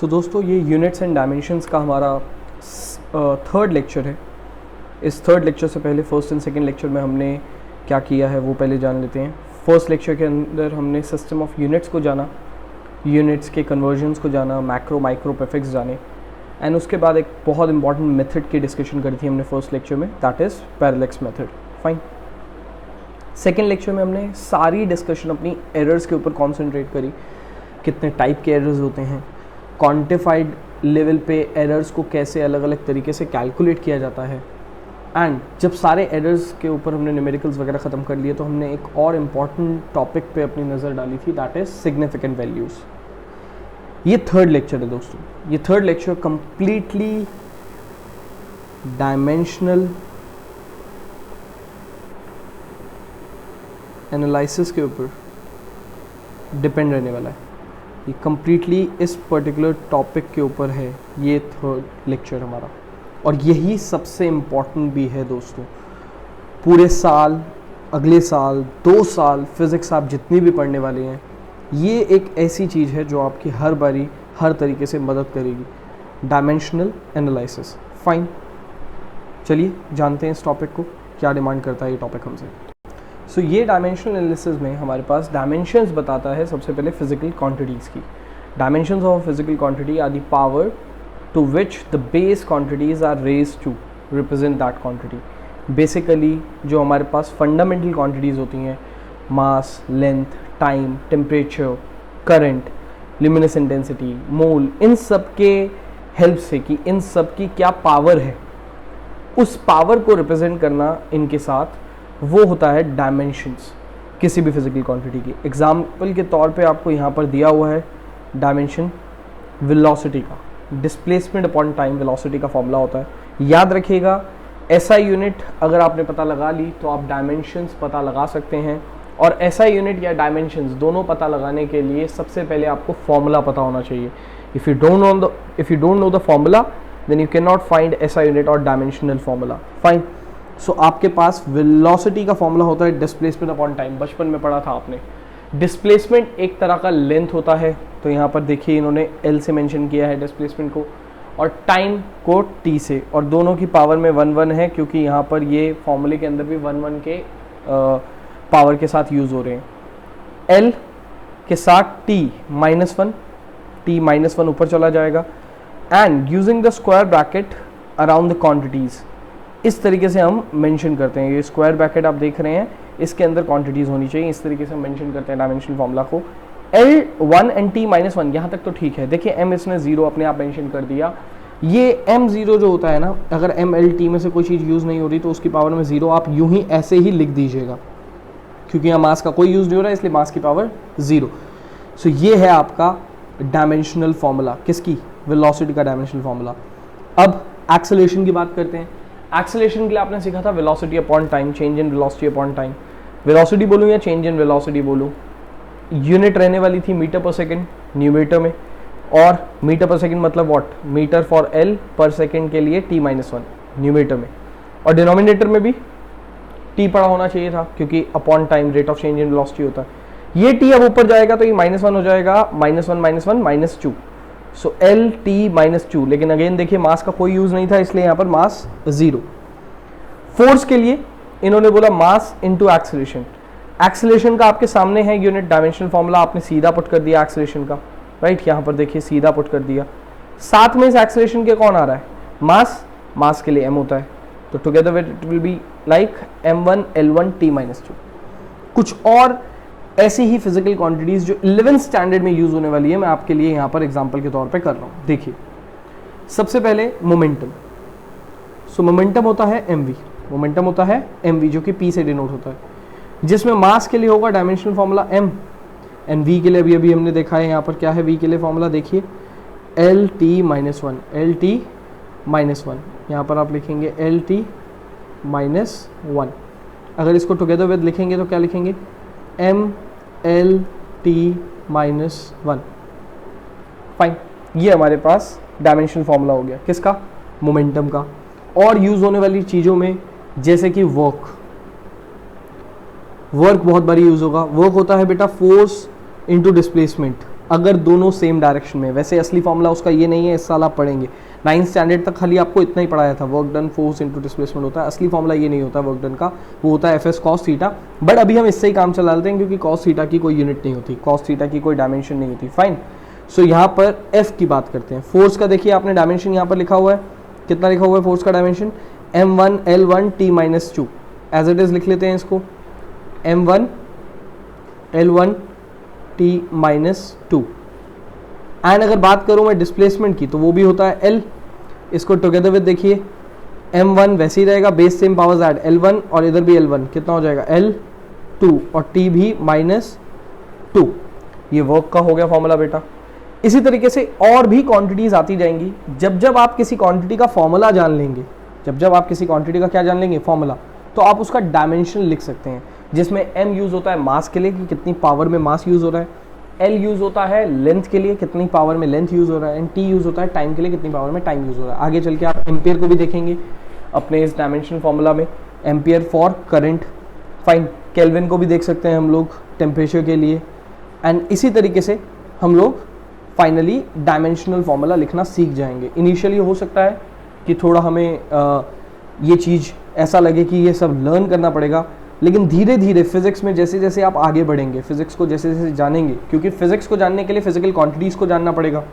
सो दोस्तों ये units and dimensions का हमारा थर्ड लेक्चर है। इस थर्ड लेक्चर से पहले फर्स्ट एंड सेकंड लेक्चर में हमने क्या किया है वो पहले जान लेते हैं। फर्स्ट लेक्चर के अंदर हमने सिस्टम ऑफ यूनिट्स को जाना, यूनिट्स के कन्वर्जन्स को जाना, मैक्रो माइक्रो प्रीफिक्स जाने, एंड उसके बाद एक बहुत इंपॉर्टेंट मेथड की डिस्कशन करी थी हमने फर्स्ट लेक्चर में, that is parallax method. Fine. Second lecture में हमने सारी डिस्कशन अपनी एरर्स के ऊपर कॉन्सेंट्रेट करी, कितने टाइप के एरर्स होते हैं, क्वान्टिफाइड लेवल पे एरर्स को कैसे अलग अलग तरीके से कैलकुलेट किया जाता है, एंड जब सारे एरर्स के ऊपर हमने न्यूमेरिकल्स वगैरह ख़त्म कर लिए तो हमने एक और इम्पॉर्टेंट टॉपिक पे अपनी नज़र डाली थी, दैट इज़ सिग्निफिकेंट वैल्यूज़। ये थर्ड लेक्चर है दोस्तों। ये third lecture completely dimensional analysis के ऊपर डिपेंड रहने वाला है। ये कंप्लीटली इस पर्टिकुलर टॉपिक के ऊपर है ये थर्ड लेक्चर हमारा, और यही सबसे इम्पॉर्टेंट भी है दोस्तों। पूरे साल, अगले साल, 2 साल फिज़िक्स आप जितनी भी पढ़ने वाले हैं, ये एक ऐसी चीज़ है जो आपकी हर बारी हर तरीके से मदद करेगी, डायमेंशनल एनालिसिस। फाइन, चलिए जानते हैं इस टॉपिक को, क्या डिमांड करता है ये टॉपिक हमसे। सो ये डायमेंशनल एनालिसिस में हमारे पास डायमेंशंस बताता है सबसे पहले फिजिकल क्वांटिटीज़ की। Dimensions of physical quantity are the power to which the base quantities are raised to represent that quantity. Basically जो हमारे पास फंडामेंटल क्वांटिटीज़ होती हैं, mass, length, time, temperature, current, luminous intensity, mole, इन सब के help से कि इन सब की क्या पावर है, उस पावर को रिप्रेजेंट करना इनके साथ, वो होता है डायमेंशंस किसी भी फिजिकल क्वांटिटी की। एग्जाम्पल के तौर पे आपको यहाँ पर दिया हुआ है डायमेंशन वेलोसिटी का, डिस्प्लेसमेंट अपॉन टाइम वेलोसिटी का फॉर्मूला होता है। याद रखिएगा, एसआई यूनिट अगर आपने पता लगा ली तो आप डायमेंशंस पता लगा सकते हैं, और एसआई यूनिट या डायमेंशंस दोनों पता लगाने के लिए सबसे पहले आपको फॉर्मूला पता होना चाहिए। If you don't know the formula then you can not find SI unit और डायमेंशनल फॉर्मूला। फाइन। सो आपके पास वेलोसिटी का फॉर्मूला होता है डिस्प्लेसमेंट अपॉन टाइम, बचपन में पढ़ा था आपने। डिस्प्लेसमेंट एक तरह का लेंथ होता है, तो यहाँ पर देखिए इन्होंने एल से मेंशन किया है डिस्प्लेसमेंट को, और टाइम को टी से, और दोनों की पावर में 1 है, क्योंकि यहाँ पर ये फॉर्मूले के अंदर भी 1 के पावर के साथ यूज़ हो रहे हैं। एल के साथ टी माइनस वन ऊपर चला जाएगा, and using the square bracket around the quantities, इस तरीके से हम मेंशन करते हैं। ये स्क्वायर ब्रैकेट आप देख रहे हैं, इसके अंदर क्वांटिटीज़ होनी चाहिए, इस तरीके से हम मेंशन करते हैं डायमेंशनल फॉर्मूला को। L1 एंड T-1, यहाँ तक तो ठीक है। देखिए M इसने 0 अपने आप मेंशन कर दिया। ये M0 जो होता है ना, अगर MLT में से कोई चीज़ यूज़ नहीं हो रही तो उसकी पावर में 0 आप यूं ही ऐसे ही लिख दीजिएगा, क्योंकि यहाँ मास का कोई यूज़ नहीं हो रहा है, इसलिए मास की पावर 0। सो ये है आपका डायमेंशनल फॉर्मूला, किसकी? वेलोसिटी का डायमेंशनल फॉर्मूला। अब एक्सेलरेशन की बात करते हैं। एक्सेलरेशन के लिए आपने सीखा था velocity upon time, change in velocity upon time. Velocity बोलूँ या चेंज इन वेलोसिटी बोलूँ, यूनिट रहने वाली थी मीटर पर सेकेंड न्यूमेटर में, और मीटर पर सेकेंड मतलब व्हाट, मीटर फॉर एल पर सेकेंड के लिए T-1 न्यूमेटर में, और डिनोमिनेटर में भी टी पड़ा होना चाहिए था, क्योंकि upon time rate of change in velocity होता है। ये टी अब ऊपर जाएगा तो ये -1 हो जाएगा, -1 -2, सो LT-2। लेकिन अगेन देखिए मास का कोई यूज नहीं था, इसलिए यहाँ पर मास 0। फोर्स के लिए इन्होंने बोला मास इंटू एक्सेलरेशन। एक्सेलरेशन का आपके सामने है यूनिट, डायमेंशनल फॉर्मूला आपने सीधा पुट कर दिया एक्सेलरेशन का, राइट। यहाँ पर देखिए सीधा पुट कर दिया। साथ में इस एक्सेलरेशन के कौन आ रहा है? मास के लिए m होता है, तो together with it will be like m1 L1 T-2। कुछ और ऐसी ही फिजिकल क्वांटिटीज जो 11th स्टैंडर्ड में यूज होने वाली है, मैं आपके लिए यहाँ पर एग्जांपल के तौर पे कर रहा हूँ। देखिए सबसे पहले मोमेंटम। सो मोमेंटम होता है mv, जो कि p से डिनोट होता है, जिसमें मास के लिए होगा dimensional formula m, and v के लिए अभी हमने देखा है यहाँ पर क्या है v के लिए फॉर्मूला, देखिए LT-1, यहाँ पर आप लिखेंगे LT-1। अगर इसको टुगेदर विद लिखेंगे तो क्या लिखेंगे? MLT-1। फाइन, ये हमारे पास डायमेंशनल फॉर्मूला हो गया, किसका? मोमेंटम का। और यूज होने वाली चीज़ों में जैसे कि वर्क बहुत बारी यूज होगा। वर्क होता है बेटा फोर्स इंटू डिस्प्लेसमेंट। अगर दोनों सेम डायरेक्शन में। वैसे असली फॉर्मूला उसका ये नहीं है, इस साल आप पढ़ेंगे 9th स्टैंडर्ड तक खाली आपको इतना ही पढ़ाया था, work done force into displacement होता है। असली फॉर्मूला ये नहीं होता वर्क डन का, वो होता है F S cos theta. But अभी हम इससे ही काम चला लेते हैं क्योंकि कॉस थीटा की कोई यूनिट नहीं होती, कॉस थीटा की कोई डायमेंशन नहीं होती। फाइन, सो यहाँ पर एफ की बात करते हैं। फोर्स का देखिए आपने डायमेंशन यहाँ पर लिखा हुआ है, कितना लिखा हुआ है फोर्स का dimension, m1 L1 T-2। As it is लिख लेते हैं इसको, m1 L1 T-2। एंड अगर बात करूं मैं डिस्प्लेसमेंट की तो वो भी होता है L। इसको टुगेदर विद देखिए, m1 वैसे ही रहेगा, base same powers add L1 और इधर भी L1, कितना हो जाएगा L2 और T भी -2। ये वर्क का हो गया फॉर्मूला बेटा। इसी तरीके से और भी क्वांटिटीज आती जाएंगी। जब जब आप किसी क्वांटिटी का फॉर्मूला जान लेंगे, जब जब आप किसी क्वांटिटी का क्या जान लेंगे, फॉर्मूला, तो आप उसका डायमेंशन लिख सकते हैं, जिसमें m यूज होता है मास के लिए कि कितनी पावर में मास यूज हो रहा है, L यूज होता है लेंथ के लिए कितनी पावर में लेंथ यूज हो रहा है, एंड T यूज होता है टाइम के लिए कितनी पावर में टाइम यूज हो रहा है। आगे चल के आप एम्पियर को भी देखेंगे अपने इस डायमेंशन फॉर्मूला में, ampere for current. Fine, kelvin को भी देख सकते हैं हम लोग टेम्परेचर के लिए। एंड इसी तरीके से हम लोग फाइनली डायमेंशनल फॉर्मूला लिखना सीख जाएंगे। इनिशियली हो सकता है कि थोड़ा हमें ये चीज़ ऐसा लगे कि ये सब लर्न करना पड़ेगा, लेकिन धीरे धीरे फिजिक्स में जैसे जैसे आप आगे बढ़ेंगे, फिजिक्स को जैसे जैसे जानेंगे, क्योंकि फिजिक्स को जानने के लिए फिजिकल क्वांटिटीज़ को जानना पड़ेगा,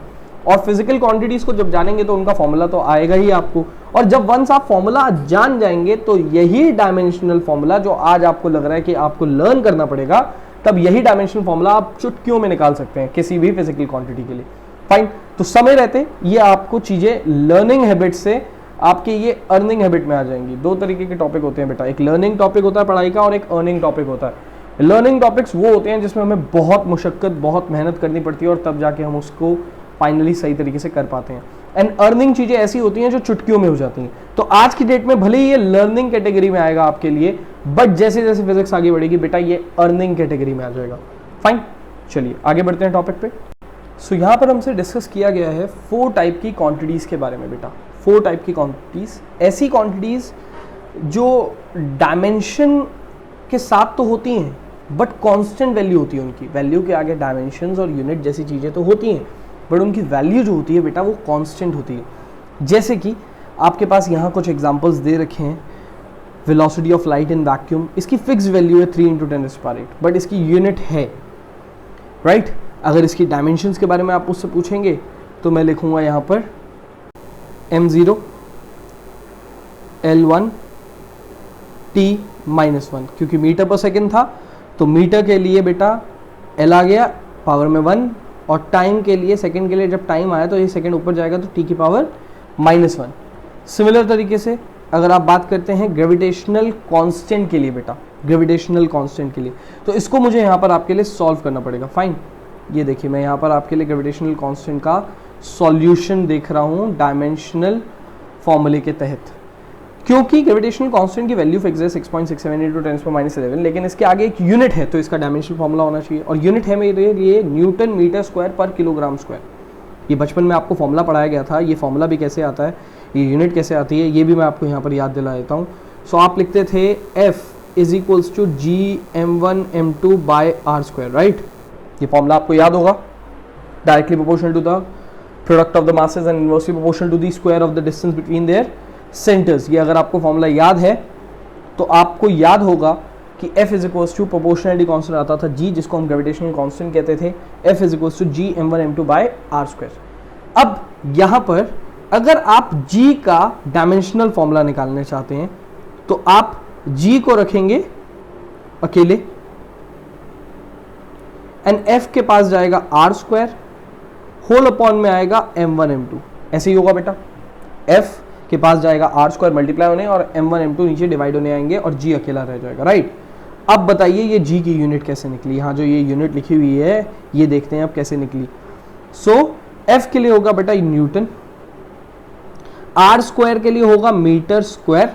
और फिजिकल क्वांटिटीज़ को जब जानेंगे तो उनका फॉर्मूला तो आएगा ही आपको। और जब वंस आप फॉर्मूला जान जाएंगे तो यही डायमेंशनल फॉर्मूला जो आज आपको लग रहा है कि आपको लर्न करना पड़ेगा, तब यही डायमेंशनल फॉर्मूला आप चुटकियों में निकाल सकते हैं किसी भी फिजिकल क्वांटिटी के लिए। फाइन, तो समय रहते ये आपको चीज़ें लर्निंग हैबिट से आपके ये अर्निंग हैबिट में आ जाएंगी। दो तरीके के टॉपिक होते हैं बेटा, एक लर्निंग टॉपिक होता है पढ़ाई का और एक अर्निंग टॉपिक होता है। लर्निंग टॉपिक्स वो होते हैं जिसमें हमें बहुत मुशक्कत, बहुत मेहनत करनी पड़ती है और तब जाके हम उसको फाइनली सही तरीके से कर पाते हैं। एंड अर्निंग चीज़ें ऐसी होती हैं जो चुटकियों में हो जाती हैं। तो आज की डेट में भले ही ये लर्निंग कैटेगरी में आएगा आपके लिए, बट जैसे जैसे फिजिक्स आगे बढ़ेगी बेटा ये अर्निंग कैटेगरी में आ जाएगा। फाइन, चलिए आगे बढ़ते हैं टॉपिक पे। सो यहाँ पर हमसे डिस्कस किया गया है 4 टाइप की क्वांटिटीज़ के बारे में बेटा। 4 टाइप की क्वांटिटीज़, ऐसी क्वांटिटीज़ जो डायमेंशन के साथ तो होती हैं बट कांस्टेंट वैल्यू होती है उनकी। वैल्यू के आगे डायमेंशंस और यूनिट जैसी चीज़ें तो होती हैं, बट उनकी वैल्यू जो होती है बेटा वो कांस्टेंट होती है। जैसे कि आपके पास यहाँ कुछ एग्जांपल्स दे रखे हैं। Velocity of light in vacuum, इसकी फिक्स वैल्यू है 3 × 10⁸, बट इसकी यूनिट है, राइट। अगर इसकी डायमेंशंस के बारे में आप मुझसे पूछेंगे तो मैं लिखूंगा यहाँ पर m0 L1 T-1, क्योंकि मीटर पर सेकेंड था तो मीटर के लिए बेटा L आ गया पावर में 1, और टाइम के लिए, सेकेंड के लिए जब टाइम आया तो ये सेकेंड ऊपर जाएगा तो T की पावर -1। सिमिलर तरीके से अगर आप बात करते हैं ग्रेविटेशनल कांस्टेंट के लिए बेटा, ग्रेविटेशनल कांस्टेंट के लिए, तो इसको मुझे यहाँ पर आपके लिए सॉल्व करना पड़ेगा। फाइन, ये देखिए मैं यहाँ पर आपके लिए ग्रेविटेशनल कांस्टेंट का सॉल्यूशन देख रहा हूँ डायमेंशनल फॉर्मूले के तहत, क्योंकि ग्रेविटेशनल कांस्टेंट की वैल्यू फिक्स है 6.67 × 10⁻11, लेकिन इसके आगे एक यूनिट है तो इसका डायमेंशनल फॉर्मूला होना चाहिए, और यूनिट है मेरे लिए न्यूटन मीटर स्क्वायर पर किलोग्राम स्क्वायर। ये बचपन में आपको फॉर्मूला पढ़ाया गया था, ये फॉर्मूला भी कैसे आता है, ये यूनिट कैसे आती है, ये भी मैं आपको यहाँ पर याद दिला देता हूँ। सो आप लिखते थे F = G(m1m2/r²), राइट। ये फॉर्मूला आपको याद होगा, directly proportional to the product of the masses and inversely proportional to the square of the distance between their centres. ये अगर आपको फॉर्मूला याद है तो आपको याद होगा कि F = प्रोपोर्शनलिटी कांस्टेंट आता था G, जिसको हम ग्रेविटेशनल कांस्टेंट कहते थे। F = G(m1m2/r²। अब यहाँ पर अगर आप G का डायमेंशनल फॉर्मूला निकालना चाहते हैं तो आप G को रखेंगे अकेले, एंड F के पास जाएगा r², होल अपॉन में आएगा m1m2। ऐसे ही होगा बेटा, F के पास जाएगा r² मल्टीप्लाई होने और m1m2 नीचे डिवाइड होने आएंगे और G अकेला रह जाएगा, राइट। अब बताइए ये G की यूनिट कैसे निकली, यहाँ जो ये यूनिट लिखी हुई है ये देखते हैं अब कैसे निकली। सो F के लिए होगा बेटा न्यूटन, r² के लिए होगा मीटर स्क्वायर,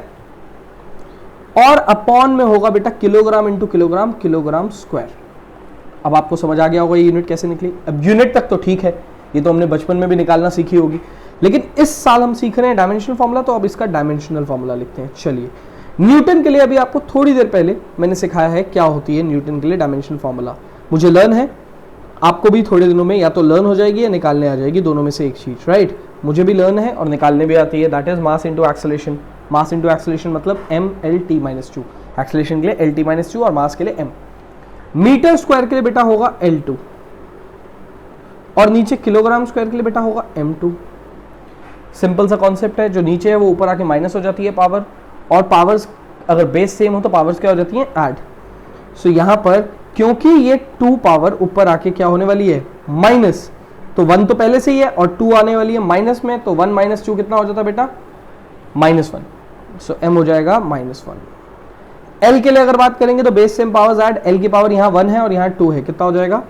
और अपॉन में होगा बेटा किलोग्राम × किलोग्राम, किलोग्राम स्क्वायर। अब आपको समझ आ गया होगा ये यूनिट कैसे निकली। अब यूनिट तक तो ठीक है, ये तो हमने बचपन में भी निकालना सीखी होगी, लेकिन इस साल हम सीख रहे हैं डायमेंशनल फॉर्मूला, तो अब इसका डायमेंशनल फॉर्मूला लिखते हैं। चलिए, न्यूटन के लिए अभी आपको थोड़ी देर पहले मैंने सिखाया है क्या होती है न्यूटन के लिए डायमेंशनल फॉर्मूला। मुझे लर्न है, आपको भी थोड़े दिनों में या तो लर्न हो जाएगी या निकालने आ जाएगी, दोनों में से एक चीज, राइट। मुझे भी लर्न है और निकालने भी आती है, that is mass into acceleration. Mass into acceleration मतलब m/L/t-2, एक्सेलरेशन के लिए L/t-2 और मास के लिए m। मीटर स्क्वायर के लिए बेटा होगा L2 और नीचे किलोग्राम स्क्वायर के लिए बेटा होगा m2। सिंपल सा कॉन्सेप्ट है, जो नीचे है वो ऊपर आके माइनस हो जाती है पावर, और पावर्स अगर बेस सेम हो तो पावर्स क्या हो जाती हैं, ऐड। सो यहाँ पर क्योंकि ये 2 पावर ऊपर आके क्या होने वाली है, माइनस, तो 1 तो पहले से ही है और 2 आने वाली है माइनस में, तो 1 - 2 कितना हो जाता है बेटा, -1। सो m हो जाएगा -1। L के लिए अगर बात करेंगे तो base same powers add, L की पावर यहाँ 1 है और यहाँ 2 है, कितना हो जाएगा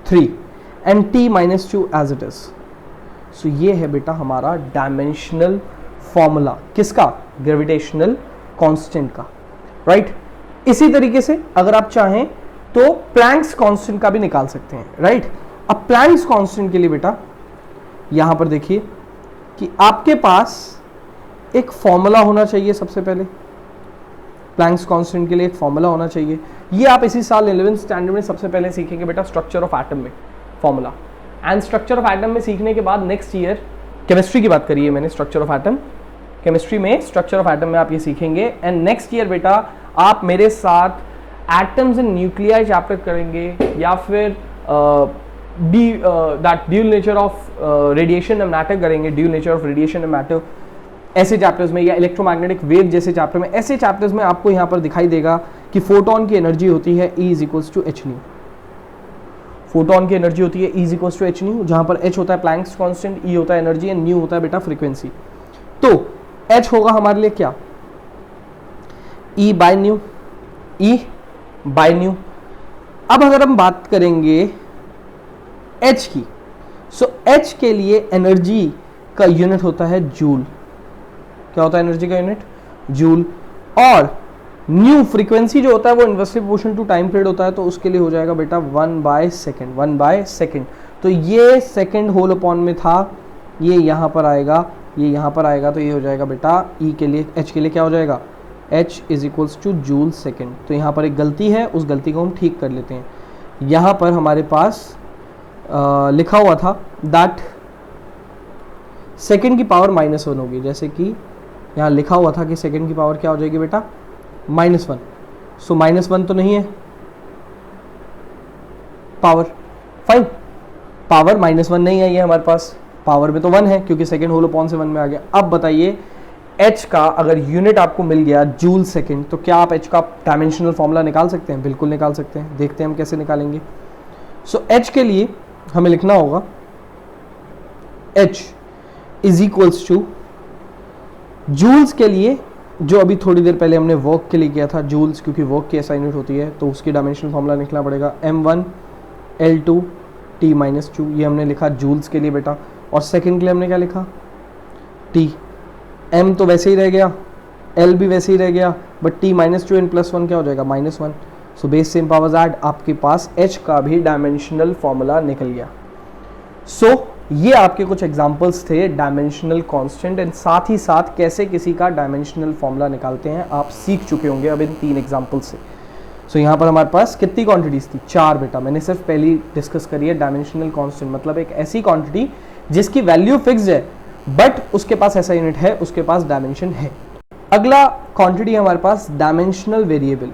3, and t - 2 as it is. So ये है बेटा हमारा डायमेंशनल फॉर्मूला, किसका, ग्रेविटेशनल कांस्टेंट का, राइट। इसी तरीके से अगर आप चाहें तो प्लैंक्स कांस्टेंट का भी निकाल सकते हैं, राइट। अब प्लैंक्स कांस्टेंट के लिए बेटा यहां पर देखिए कि आपके पास एक फॉर्मूला होना चाहिए। सबसे पहले प्लैंक्स कांस्टेंट के लिए एक फॉर्मूला होना चाहिए। ये आप इसी साल 11th स्टैंडर्ड में सबसे पहले सीखेंगे बेटा, स्ट्रक्चर ऑफ एटम में formula. And structure of atom में सीखने के बाद नेक्स्ट ईयर, केमिस्ट्री की बात करी है मैंने, स्ट्रक्चर ऑफ एटम, केमिस्ट्री में स्ट्रक्चर ऑफ एटम में आप ये सीखेंगे। एंड नेक्स्ट ईयर बेटा आप मेरे साथ एटम्स एंड न्यूक्लियाई चैप्टर करेंगे, या फिर that dual nature of radiation and matter करेंगे, dual nature of radiation and matter, ऐसे चैप्टर्स में, या इलेक्ट्रोमैग्नेटिक वेव जैसे चैप्टर में। ऐसे चैप्टर्स में आपको यहाँ पर दिखाई देगा कि फोटोन की एनर्जी होती है E = h², फोटोन की एनर्जी होती है E = h², जहां पर h होता है प्लैंक्स कांस्टेंट, E होता है एनर्जी एंड न्यू होता है बेटा फ्रीक्वेंसी। तो h होगा हमारे लिए क्या, E/ν, E/ν। अब अगर हम बात करेंगे h की, सो h के लिए एनर्जी का यूनिट होता है जूल। क्या होता है एनर्जी का यूनिट, जूल। और न्यू फ्रीक्वेंसी जो होता है वो inversely proportional to time period होता है, तो उसके लिए हो जाएगा बेटा 1/सेकंड, 1/सेकंड। तो ये सेकंड होल अपॉन में था, ये यहाँ पर आएगा, ये यहाँ पर आएगा, तो ये हो जाएगा बेटा E के लिए, H के लिए क्या हो जाएगा, H = जूल सेकंड। तो यहाँ पर एक गलती है, उस गलती को हम ठीक कर लेते हैं। यहाँ पर हमारे पास लिखा हुआ था दैट सेकंड की पावर -1 होगी, जैसे कि यहाँ लिखा हुआ था कि सेकंड की पावर क्या हो जाएगी बेटा, -1। सो -1 तो नहीं है पावर, फाइन, पावर -1 नहीं है ये हमारे पास, पावर में तो 1 है क्योंकि सेकंड होल अपॉन से 1 में आ गया। अब बताइए h का अगर यूनिट आपको मिल गया जूल सेकंड, तो क्या आप h का डायमेंशनल फॉर्मूला निकाल सकते हैं, बिल्कुल निकाल सकते हैं। देखते हैं हम कैसे निकालेंगे। सो h के लिए हमें लिखना होगा h = जूल्स के लिए, जो अभी थोड़ी देर पहले हमने वर्क के लिए किया था, जूल्स, क्योंकि वर्क की SI यूनिट होती है तो उसकी डायमेंशनल फॉर्मूला लिखना पड़ेगा m1 L2 T-2, ये हमने लिखा जूल्स के लिए बेटा। और सेकंड के लिए हमने क्या लिखा, T, m तो वैसे ही रह गया, L भी वैसे ही रह गया, बट T-2 एंड +1 क्या हो जाएगा, -1। So base same powers add, आपके पास h का भी डायमेंशनल फॉर्मूला निकल गया। सो ये आपके कुछ एग्जांपल्स थे डायमेंशनल कांस्टेंट, एंड साथ ही साथ कैसे किसी का डायमेंशनल फॉर्मूला निकालते हैं आप सीख चुके होंगे अब इन 3 एग्जांपल्स से। सो यहाँ पर हमारे पास कितनी क्वांटिटीज थी, 4 बेटा। मैंने सिर्फ पहली डिस्कस करी है डायमेंशनल कांस्टेंट, मतलब एक ऐसी क्वांटिटी जिसकी वैल्यू फिक्स्ड है बट उसके पास ऐसा यूनिट है, उसके पास डायमेंशन है। अगला क्वांटिटी हमारे पास डायमेंशनल वेरिएबल।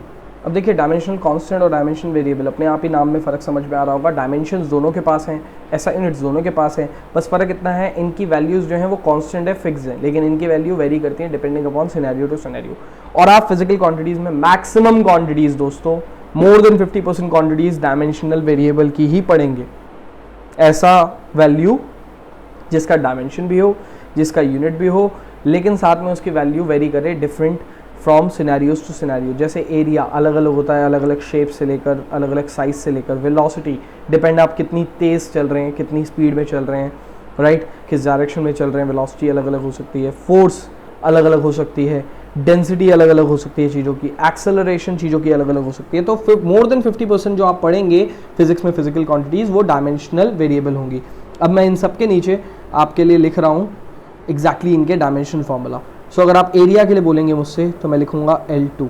अब देखिए डायमेंशनल कांस्टेंट और डायमेंशन वेरिएबल, अपने आप ही नाम में फ़र्क समझ में आ रहा होगा। डायमेंशंस दोनों के पास हैं, ऐसा यूनिट्स दोनों के पास है, बस फ़र्क इतना है इनकी वैल्यूज़ जो हैं वो कांस्टेंट है, फिक्स है, लेकिन इनकी वैल्यू वेरी करती है depending upon scenario to scenario. और आप फिजिकल क्वांटिटीज़ में मैक्सिमम क्वांटिटीज़ दोस्तों, more than 50% quantities dimensional variable की ही पढ़ेंगे। ऐसा वैल्यू जिसका डायमेंशन भी हो, जिसका यूनिट भी हो, लेकिन साथ में उसकी वैल्यू वेरी करे different from scenarios to scenario. जैसे एरिया अलग अलग होता है, अलग अलग शेप से लेकर, अलग अलग साइज से लेकर, वेलोसिटी डिपेंड आप कितनी तेज़ चल रहे हैं, कितनी स्पीड में चल रहे हैं, राइट, किस डायरेक्शन में चल रहे हैं, वेलोसिटी अलग अलग हो सकती है, फोर्स अलग अलग हो सकती है, डेंसिटी अलग अलग हो सकती है चीज़ों की, एक्सेलरेशन चीज़ों की अलग अलग हो सकती है। तो मोर देन 50% जो आप पढ़ेंगे फिजिक्स में फिजिकल क्वांटिटीज़ वो डायमेंशनल वेरिएबल होंगी। अब मैं इन सब के नीचे आपके लिए लिख रहा हूँ एग्जैक्टली इनके डायमेंशन फॉर्मूला। सो अगर आप एरिया के लिए बोलेंगे मुझसे तो मैं लिखूंगा L2,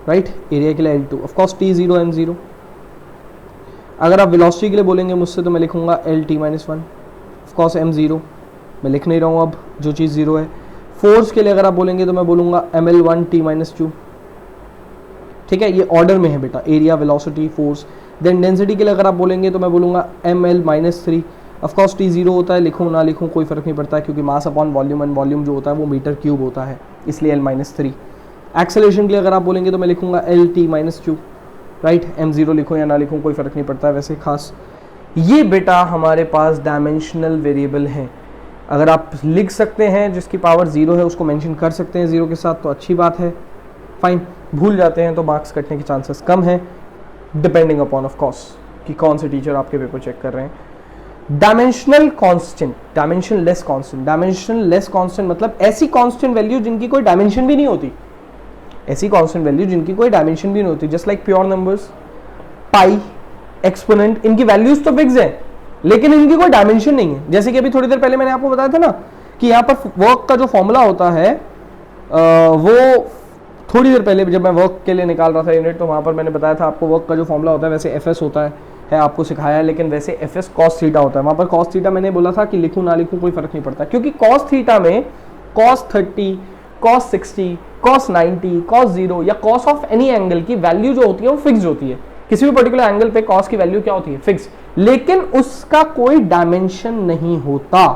राइट, एरिया के लिए L2, of course T0 M0। अगर आप वेलोसिटी के लिए बोलेंगे मुझसे तो मैं लिखूंगा L T minus one, of course M zero, मैं लिख नहीं रहा हूँ अब जो चीज़ ज़ीरो है। फोर्स के लिए अगर आप बोलेंगे तो मैं बोलूँगा M L one T minus two, ठीक है, ये ऑर्डर में है बेटा, area, velocity, force. Then density के लिए अगर आप बोलेंगे तो मैं बोलूँगा M L minus three, of course T zero होता है, लिखूँ ना लिखूँ कोई फर्क नहीं पड़ता क्योंकि mass upon volume, and volume जो होता है वो मीटर क्यूब होता है, इसलिए एल माइनस थ्री। एक्सेलरेशन के लिए अगर आप बोलेंगे तो मैं लिखूँगा L T minus two, right, M zero लिखूँ या ना लिखूँ कोई फर्क नहीं पड़ता है वैसे खास। ये बेटा हमारे पास डायमेंशनल वेरिएबल हैं। अगर आप लिख सकते हैं जिसकी पावर जीरो है उसको मेंशन कर सकते हैं जीरो के साथ तो अच्छी बात है, फाइन। भूल जाते हैं तो मार्क्स कटने के चांसेस कम है, डिपेंडिंग अपॉन ऑफ कोर्स कि कौन से टीचर आपके पेपर चेक कर रहे हैं। Dimensional constant, dimension less constant. Dimension less constant मतलब ऐसी कांस्टेंट वैल्यू जिनकी कोई डायमेंशन भी नहीं होती, ऐसी कांस्टेंट वैल्यू जिनकी कोई डायमेंशन भी नहीं होती, जस्ट लाइक प्योर नंबर्स, पाई, एक्सपोनेंट, इनकी वैल्यूज तो फिक्स है लेकिन इनकी कोई डायमेंशन नहीं है। जैसे कि अभी थोड़ी देर पहले मैंने आपको बताया था ना कि यहाँ पर वर्क का जो फॉर्मूला होता है वो थोड़ी देर पहले जब मैं वर्क के लिए निकाल रहा था यूनिट तो वहाँ पर मैंने बताया था आपको वर्क का जो फॉर्मूला होता है वैसे एफ एस होता है आपको सिखाया है, लेकिन वैसे एफ एस कॉस थीटा होता है। वहाँ पर कॉस थीटा मैंने बोला था कि लिखूँ ना लिखूँ कोई फर्क नहीं पड़ता क्योंकि कॉस थीटा में कॉस 30, कॉस 60, कॉस 90, कॉस 0 या कॉस ऑफ एनी एंगल की वैल्यू जो होती है वो फिक्स होती है। किसी भी पर्टिकुलर एंगल पे कॉस की वैल्यू क्या होती है, फिक्स, लेकिन उसका कोई डायमेंशन नहीं होता।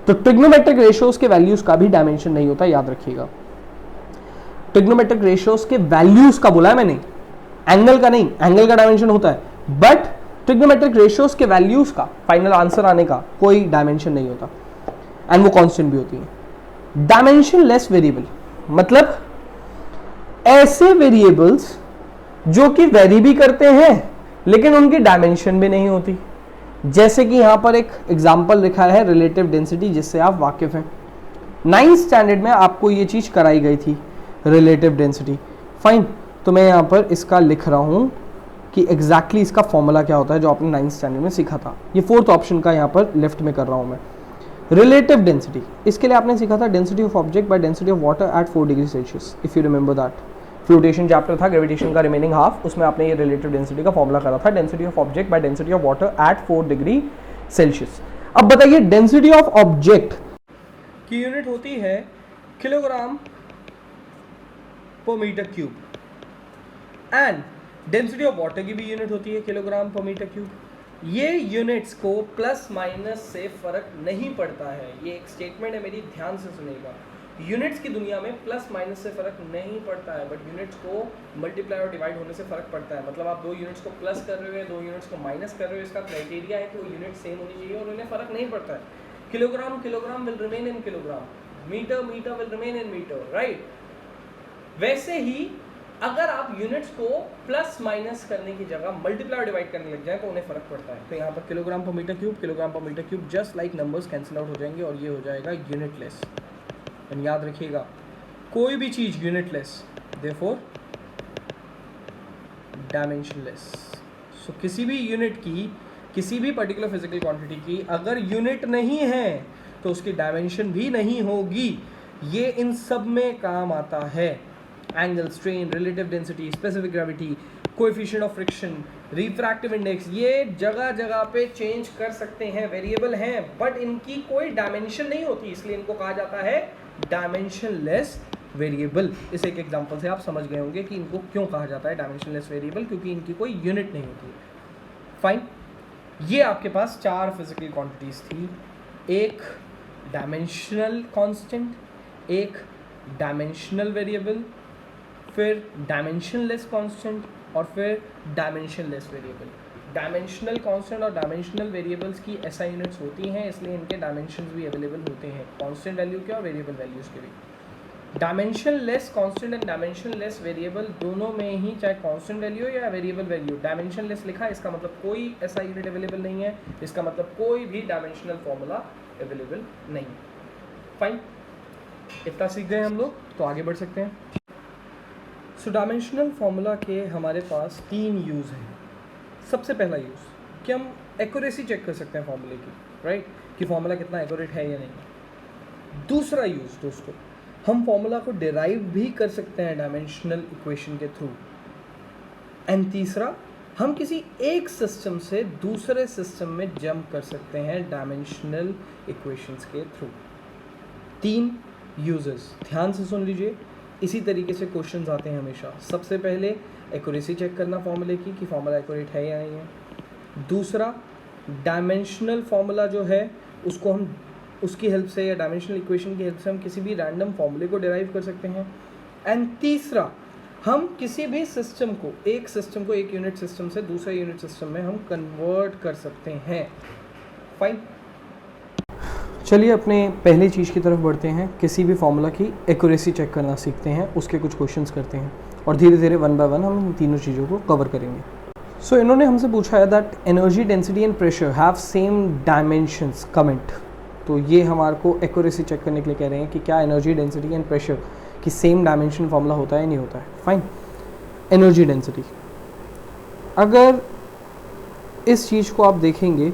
तो ट्रिग्नोमेट्रिक रेशियोज के वैल्यूज का भी डायमेंशन नहीं होता, याद रखिएगा। ट्रिग्नोमेट्रिक रेशियोज के वैल्यूज का बोला है मैंने, एंगल का नहीं, एंगल का डायमेंशन होता है बट ट्रिग्नोमेट्रिक रेशियोज के वैल्यूज का फाइनल आंसर आने का कोई डायमेंशन नहीं होता एंड वो कांस्टेंट भी होती है। डायमेंशन लेस वेरिएबल मतलब ऐसे वेरिएबल्स जो कि वेरी भी करते हैं लेकिन उनकी डायमेंशन भी नहीं होती। जैसे कि यहां पर एक एग्जांपल लिखा है रिलेटिव डेंसिटी, जिससे आप वाकिफ हैं। 9th स्टैंडर्ड में आपको ये चीज कराई गई थी, रिलेटिव डेंसिटी, फाइन। तो मैं यहां पर इसका लिख रहा हूं कि एग्जैक्टली इसका फॉर्मूला क्या होता है जो आपने 9th स्टैंडर्ड में सीखा था। ये 4th ऑप्शन का यहां पर लेफ्ट में कर रहा हूं मैं। रिलेटिव डेंसिटी, इसके लिए आपने सीखा था density of object by density of water at 4 degree Celsius, if you remember that. Flotation chapter था, ग्रेविटेशन का रिमेनिंग हाफ, उसमें आपने ये रिलेटिव डेंसिटी का फॉर्मूला करा था, density of object by density of water at 4 degree Celsius. अब बताइए डेंसिटी ऑफ ऑब्जेक्ट की यूनिट होती है किलोग्राम पर metre cube and density of water की भी यूनिट होती है किलोग्राम पर मीटर क्यूब। ये यूनिट्स को प्लस माइनस से फर्क नहीं पड़ता है, ये एक स्टेटमेंट है मेरी, ध्यान से सुनिएगा। यूनिट्स की दुनिया में प्लस माइनस से फर्क नहीं पड़ता है, बट यूनिट्स को मल्टीप्लाई और डिवाइड होने से फर्क पड़ता है। मतलब आप 2 यूनिट्स को प्लस कर रहे हो, 2 यूनिट्स को माइनस कर रहे हो, इसका क्राइटेरिया है कि वो यूनिट सेम होनी चाहिए और उन्हें फर्क नहीं पड़ता है। Kilogram kilogram will remain in kilogram, metre metre will remain in metre, right. वैसे ही अगर आप यूनिट्स को प्लस माइनस करने की जगह मल्टीप्लाई और डिवाइड करने लग जाए तो उन्हें फर्क पड़ता है। तो यहाँ पर किलोग्राम पर metre cube just like numbers cancel out हो जाएंगे और ये हो जाएगा यूनिटलेस। याद रखिएगा कोई भी चीज यूनिटलेस, देयरफॉर डायमेंशनलेस। सो किसी भी यूनिट की, किसी भी पर्टिकुलर फिजिकल क्वांटिटी की अगर यूनिट नहीं है तो उसकी डायमेंशन भी नहीं होगी। ये इन सब में काम आता है, angle, strain, relative density, specific gravity, coefficient of friction, refractive index, ये जगह जगह पे चेंज कर सकते हैं, वेरिएबल हैं बट इनकी कोई डायमेंशन नहीं होती, इसलिए इनको कहा जाता है डायमेंशनलेस वेरिएबल। इस एक एग्जांपल से आप समझ गए होंगे कि इनको क्यों कहा जाता है डायमेंशनलेस वेरिएबल, क्योंकि इनकी कोई यूनिट नहीं होती है। फाइन, ये आपके पास 4 फिजिकल क्वांटिटीज थी, एक डायमेंशनल कांस्टेंट, एक डायमेंशनल वेरिएबल, फिर डायमेंशनलेस कांस्टेंट और फिर डायमेंशनलेस वेरिएबल। डायमेंशनल कांस्टेंट और डायमेंशनल वेरिएबल्स की ऐसा यूनिट्स होती हैं, इसलिए इनके डायमेंशंस भी अवेलेबल होते हैं, कांस्टेंट वैल्यू के और वेरिएबल वैल्यूज़ के भी। Dimensionless constant and dimensionless variable दोनों में ही, चाहे कांस्टेंट वैल्यू या वेरिएबल वैल्यू, डायमेंशनलेस लिखा है इसका मतलब कोई ऐसा यूनिट अवेलेबल नहीं है, इसका मतलब कोई भी डायमेंशनल फॉर्मूला अवेलेबल नहीं। फाइन, इतना सीख गए हम लोग, तो आगे बढ़ सकते हैं। सो डायमेंशनल फार्मूला के हमारे पास 3 यूज़ हैं। सबसे पहला यूज़ कि हम एक्यूरेसी चेक कर सकते हैं फार्मूले की, राइट, कि फार्मूला कितना एक्यूरेट है या नहीं। दूसरा यूज़ दोस्तों, हम फार्मूला को डिराइव भी कर सकते हैं डायमेंशनल इक्वेशन के थ्रू। एंड तीसरा, हम किसी एक सिस्टम से दूसरे सिस्टम में जंप कर सकते हैं डायमेंशनल इक्वेशंस के थ्रू। 3 यूजेस, ध्यान से सुन लीजिए, इसी तरीके से क्वेश्चंस आते हैं हमेशा। सबसे पहले एक्यूरेसी चेक करना फॉर्मूले की कि फॉर्मूला एक्यूरेट है या नहीं है। दूसरा, डायमेंशनल फॉर्मूला जो है उसको हम उसकी हेल्प से या डायमेंशनल इक्वेशन की हेल्प से हम किसी भी रैंडम फॉर्मूले को डिराइव कर सकते हैं। एंड तीसरा, हम किसी भी सिस्टम को एक यूनिट सिस्टम से दूसरे यूनिट सिस्टम में हम कन्वर्ट कर सकते हैं। फाइन, चलिए अपने पहली चीज़ की तरफ बढ़ते हैं। किसी भी फॉर्मूला की एक्यूरेसी चेक करना सीखते हैं, उसके कुछ क्वेश्चंस करते हैं और धीरे धीरे 1 बाय 1 हम इन तीनों चीज़ों को कवर करेंगे। सो इन्होंने हमसे पूछा है that energy density and pressure have same dimensions, comment. तो ये हमारे को एक्यूरेसी चेक करने के लिए कह रहे हैं कि क्या एनर्जी डेंसिटी एंड प्रेशर की सेम डायमेंशन फॉर्मूला होता है नहीं होता है। फाइन, एनर्जी डेंसिटी, अगर इस चीज़ को आप देखेंगे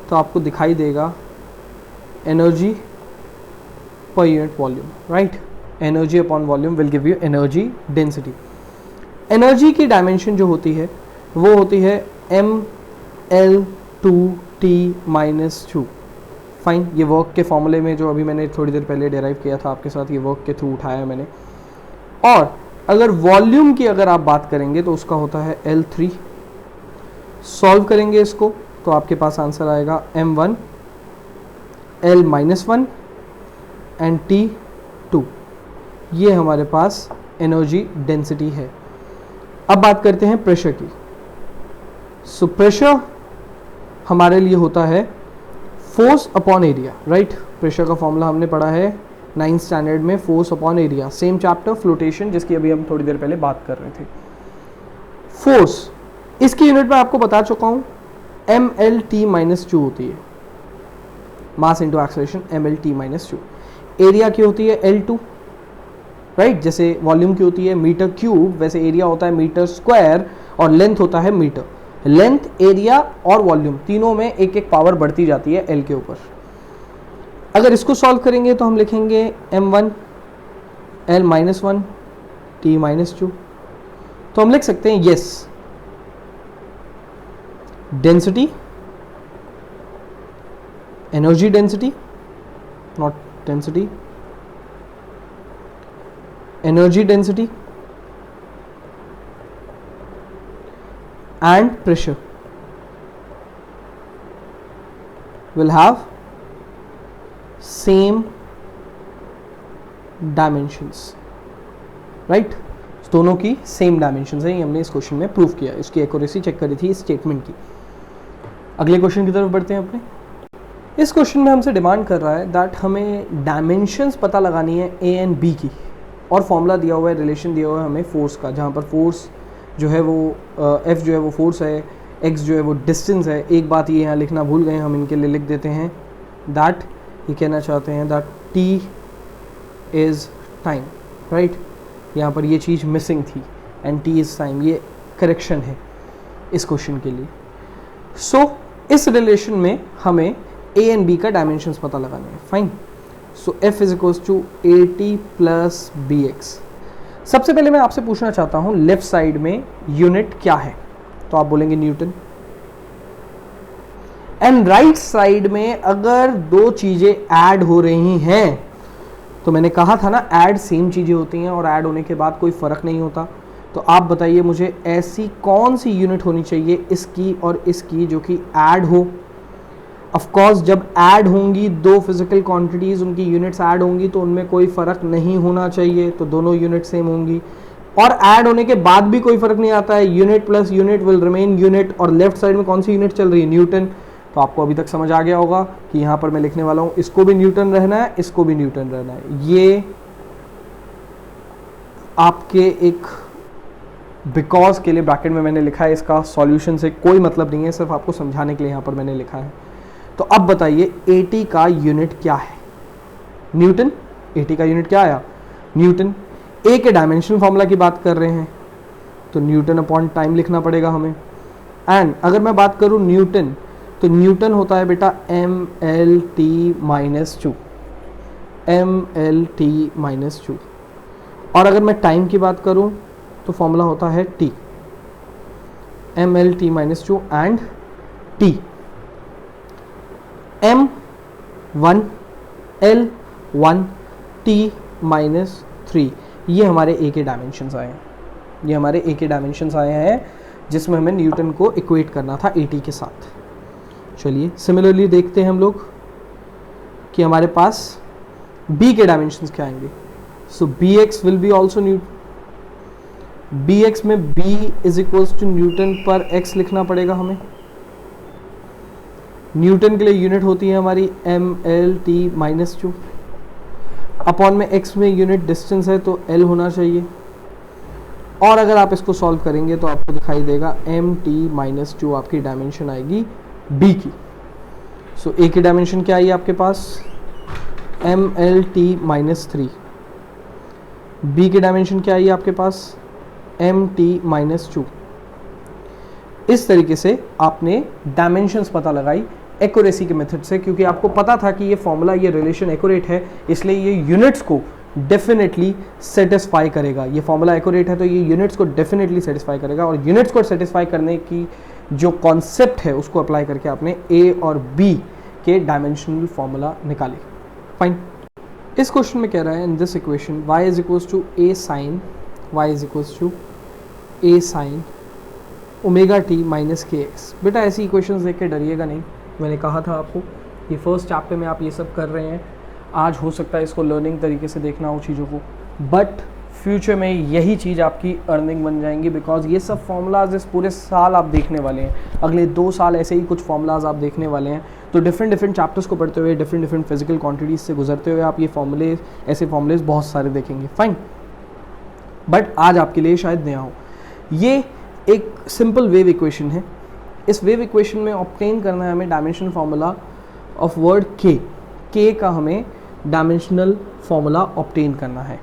तो आपको दिखाई देगा energy per unit volume, right. Energy upon volume will give you energy density. Energy की डायमेंशन जो होती है वो होती है mL2T-2। फाइन, ये वर्क के फॉर्मूले में जो अभी मैंने थोड़ी देर पहले डिराइव किया था आपके साथ, ये वर्क के थ्रू उठाया मैंने। और अगर वॉल्यूम की अगर आप बात करेंगे तो उसका होता है L3। सॉल्व करेंगे इसको तो आपके पास आंसर आएगा M1 L-1 एंड T2। ये हमारे पास एनर्जी डेंसिटी है। अब बात करते हैं प्रेशर की। सो प्रेशर हमारे लिए होता है force upon area, right. Pressure का फॉर्मूला हमने पढ़ा है 9th स्टैंडर्ड में, force upon area, same chapter flotation जिसकी अभी हम थोड़ी देर पहले बात कर रहे थे। फोर्स, इसकी यूनिट में आपको बता चुका हूं, mL-T-2 होती है, mass into acceleration mL-T-2। Area की होती है L2, राइट। जैसे वॉल्यूम की होती है मीटर क्यूब, वैसे एरिया होता है मीटर स्क्वायर और लेंथ होता है मीटर। लेंथ, एरिया और वॉल्यूम तीनों में एक एक पावर बढ़ती जाती है L के ऊपर। अगर इसको सॉल्व करेंगे तो हम लिखेंगे M1 L-1 T-2। तो हम लिख सकते हैं yes, density, energy density, not density, energy density and pressure will have same dimensions, right। दोनों की सेम डायमेंशंस हैं, ये हमने इस क्वेश्चन में प्रूव किया, इसकी एक्यूरेसी चेक करी थी इस स्टेटमेंट की। अगले क्वेश्चन की तरफ बढ़ते हैं अपने। इस क्वेश्चन में हमसे डिमांड कर रहा है दैट हमें डायमेंशंस पता लगानी है ए एंड बी की, और फॉर्मूला दिया हुआ है, रिलेशन दिया हुआ है हमें फोर्स का, जहाँ पर फोर्स जो है वो F जो है वो फोर्स है, X जो है वो डिस्टेंस है। एक बात ये यहाँ लिखना भूल गए, हम इनके लिए लिख देते हैं दैट, ये कहना चाहते हैं that T is time, right. यहाँ पर ये चीज़ मिसिंग थी एंड T इज़ टाइम, ये करेक्शन है इस क्वेश्चन के लिए। सो इस रिलेशन में हमें A एंड B का डायमेंशंस पता लगाने हैं। Fine, so F is equals to AT plus BX। सबसे पहले मैं आपसे पूछना चाहता हूं लेफ्ट साइड में यूनिट क्या है, तो आप बोलेंगे न्यूटन। एंड राइट साइड में अगर दो चीजें ऐड हो रही हैं, तो मैंने कहा था ना ऐड सेम चीजें होती हैं और ऐड होने के बाद कोई फर्क नहीं होता। तो आप बताइए मुझे ऐसी कौन सी यूनिट होनी चाहिए इसकी और इसकी जो कि ऐड हो। ऑफ कोर्स जब ऐड होंगी दो फिजिकल क्वांटिटीज, उनकी यूनिट्स ऐड होंगी तो उनमें कोई फर्क नहीं होना चाहिए, तो दोनों यूनिट सेम होंगी। और ऐड होने के बाद भी कोई फर्क नहीं आता है, unit plus unit will remain unit. और लेफ्ट साइड में कौन सी यूनिट चल रही है, न्यूटन। तो आपको अभी तक समझ आ गया होगा कि यहाँ पर मैं लिखने वाला हूँ इसको भी न्यूटन रहना है, इसको भी न्यूटन रहना है। ये आपके एक बिकॉज के लिए ब्रैकेट में मैंने लिखा है, इसका सॉल्यूशन से कोई मतलब नहीं है, सिर्फ आपको समझाने के लिए यहाँ पर मैंने लिखा है। तो अब बताइए AT का यूनिट क्या है, न्यूटन। AT का यूनिट क्या आया, न्यूटन। A के डायमेंशन फॉर्मूला की बात कर रहे हैं तो न्यूटन अपॉन टाइम लिखना पड़ेगा हमें। एंड अगर मैं बात करूं न्यूटन, तो न्यूटन होता है बेटा mL-T-2, mL-T-2। और अगर मैं टाइम की बात करूं तो फॉर्मूला होता है T। M L T minus two and T, M 1 L 1 T minus 3, ये हमारे ए के डायमेंशंस आए हैं, ये हमारे ए के डायमेंशंस आए हैं जिसमें हमें न्यूटन को इक्वेट करना था ए टी के साथ। चलिए सिमिलरली देखते हैं हम लोग कि हमारे पास b के डायमेंशंस क्या आएंगे। So b x will be also newton, b x में b is equals to newton per x लिखना पड़ेगा हमें। न्यूटन के लिए यूनिट होती है हमारी M L T minus two, upon में x में यूनिट डिस्टेंस है तो l होना चाहिए, और अगर आप इसको सॉल्व करेंगे तो आपको दिखाई देगा एम टी माइनस टू आपकी डायमेंशन आएगी b की। सो a की डायमेंशन क्या आई आपके पास, M L T minus 3, b की डायमेंशन क्या आई आपके पास, एम टी माइनस 2। इस तरीके से आपने डायमेंशंस पता लगाई एक्यूरेसी के मेथड से, क्योंकि आपको पता था कि ये फॉर्मूला, ये रिलेशन एक्यूरेट है, इसलिए ये यूनिट्स को डेफिनेटली सेटिस्फाई करेगा। ये फॉर्मूला एक्यूरेट है तो ये यूनिट्स को डेफिनेटली सेटिस्फाई करेगा, और यूनिट्स को सेटिस्फाई करने की जो कॉन्सेप्ट है उसको अप्लाई करके आपने ए और बी के डायमेंशनल फॉर्मूला निकाले। फाइन, इस क्वेश्चन में कह रहा है in this equation y is equals to a sine, y is equals to a sine omega t minus k x. बेटा ऐसी इक्वेशंस देख के डरिएगा नहीं, मैंने कहा था आपको ये फर्स्ट चैप्टर में आप ये सब कर रहे हैं, आज हो सकता है इसको लर्निंग तरीके से देखना हो चीज़ों को, बट फ्यूचर में यही चीज़ आपकी अर्निंग बन जाएंगी, बिकॉज ये सब फॉर्मूलाज इस पूरे साल आप देखने वाले हैं, अगले 2 साल ऐसे ही कुछ फॉर्मूलाज आप देखने वाले हैं। तो डिफरेंट चैप्टर्स को पढ़ते हुए, डिफरेंट फिजिकल क्वांटिटीज से गुजरते हुए आप ये फॉर्मूले, ऐसे फॉर्मूलेज बहुत सारे देखेंगे। फाइन, बट आज आपके लिए शायद नया हो। ये एक सिंपल वेव इक्वेशन है, इस वेव इक्वेशन में ऑब्टेन करना है हमें डायमेंशनल फार्मूला ऑफ वर्ड के का हमें डायमेंशनल फार्मूला ऑब्टेन करना है।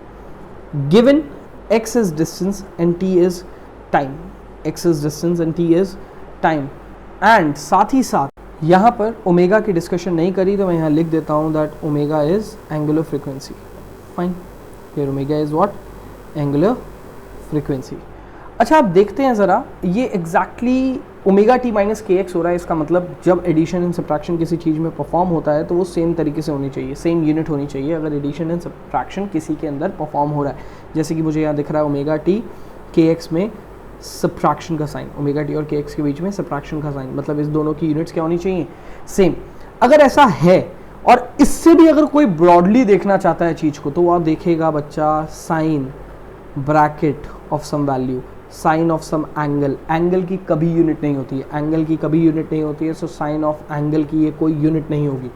Given x is distance and t is time, x is distance and t is time, and साथ ही साथ यहाँ पर ओमेगा की डिस्कशन नहीं करी तो मैं यहाँ लिख देता हूँ that omega is angular frequency. Fine, फिर omega is what, angular frequency. अच्छा आप देखते हैं ज़रा, ये exactly omega t minus k x हो रहा है, इसका मतलब जब एडिशन एंड सब्ट्रैक्शन किसी चीज़ में परफॉर्म होता है तो वो सेम तरीके से होनी चाहिए, सेम यूनिट होनी चाहिए अगर एडिशन एंड सब्ट्रैक्शन किसी के अंदर परफॉर्म हो रहा है। जैसे कि मुझे यहाँ दिख रहा है ओमेगा टी के एक्स में सब्ट्रैक्शन का साइन, ओमेगा टी और के एक्स के बीच में सब्ट्रैक्शन का साइन, मतलब इस दोनों की यूनिट्स क्या होनी चाहिए, सेम। अगर ऐसा है और इससे भी अगर कोई ब्रॉडली देखना चाहता है चीज़ को तो वो आप देखेगा बच्चा sine bracket of some value, sine of some angle, angle की कभी यूनिट नहीं होती है, एंगल की कभी यूनिट नहीं होती है, सो साइन ऑफ एंगल की ये कोई यूनिट नहीं होगी।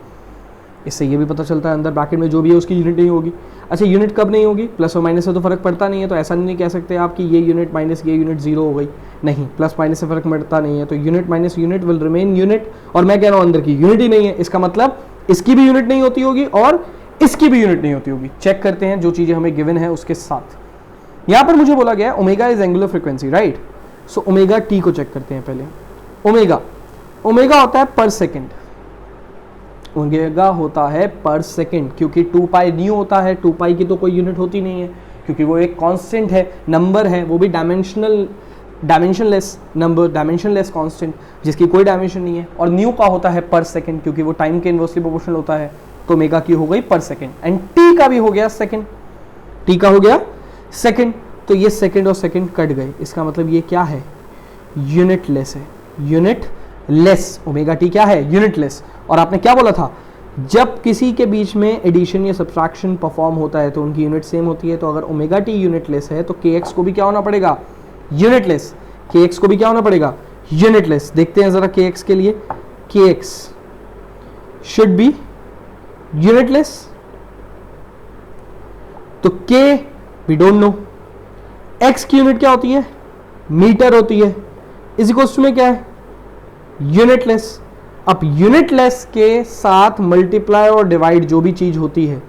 इससे ये भी पता चलता है अंदर ब्रैकेट में जो भी है उसकी यूनिट नहीं होगी। अच्छा यूनिट कब नहीं होगी, प्लस और माइनस से तो फर्क पड़ता नहीं है, तो ऐसा नहीं कह सकते आप कि ये यूनिट माइनस ये यूनिट 0 हो गई, नहीं, प्लस माइनस से फर्क पड़ता नहीं है, तो unit minus unit will remain unit. और मैं कह रहा हूँ अंदर की यूनिट ही नहीं है, इसका मतलब इसकी भी यूनिट नहीं होती होगी और इसकी भी यूनिट नहीं होती होगी। चेक करते हैं जो चीज़ें हमें गिवन है उसके साथ। यहाँ पर मुझे बोला गया है omega is angular frequency, right. So omega T को चेक करते हैं पहले। ओमेगा होता है पर सेकेंड, ओमेगा होता है पर सेकेंड, क्योंकि 2 पाई न्यू होता है, 2 पाई की तो कोई यूनिट होती नहीं है क्योंकि वो एक कांस्टेंट है, नंबर है, वो भी डायमेंशनलेस नंबर, डायमेंशनलेस कांस्टेंट जिसकी कोई डायमेंशन नहीं है। और न्यू का होता है पर सेकेंड क्योंकि वो टाइम के इनवर्सली प्रोपोर्शनल होता है, तो ओमेगा की हो गई पर सेकेंड, एंड टी का भी हो गया सेकेंड, टी का हो गया सेकेंड। तो ये सेकेंड और सेकेंड कट गए, इसका मतलब ये क्या है, यूनिटलेस है, यूनिटलेस। ओमेगा टी क्या है, यूनिटलेस। और आपने क्या बोला था, जब किसी के बीच में एडिशन या सब्ट्रैक्शन परफॉर्म होता है तो उनकी यूनिट सेम होती है। तो अगर ओमेगा टी यूनिटलेस है तो के एक्स को भी क्या होना पड़ेगा, यूनिटलेस। के एक्स को भी क्या होना पड़ेगा, यूनिटलेस। देखते हैं जरा के एक्स के लिए, के एक्स शुड बी यूनिटलेस। तो k we don't know, x की यूनिट क्या होती है, मीटर होती है, इज इक्वल्स टू में क्या है, यूनिटलेस। अब यूनिटलेस के साथ मल्टीप्लाई और डिवाइड जो भी चीज होती है,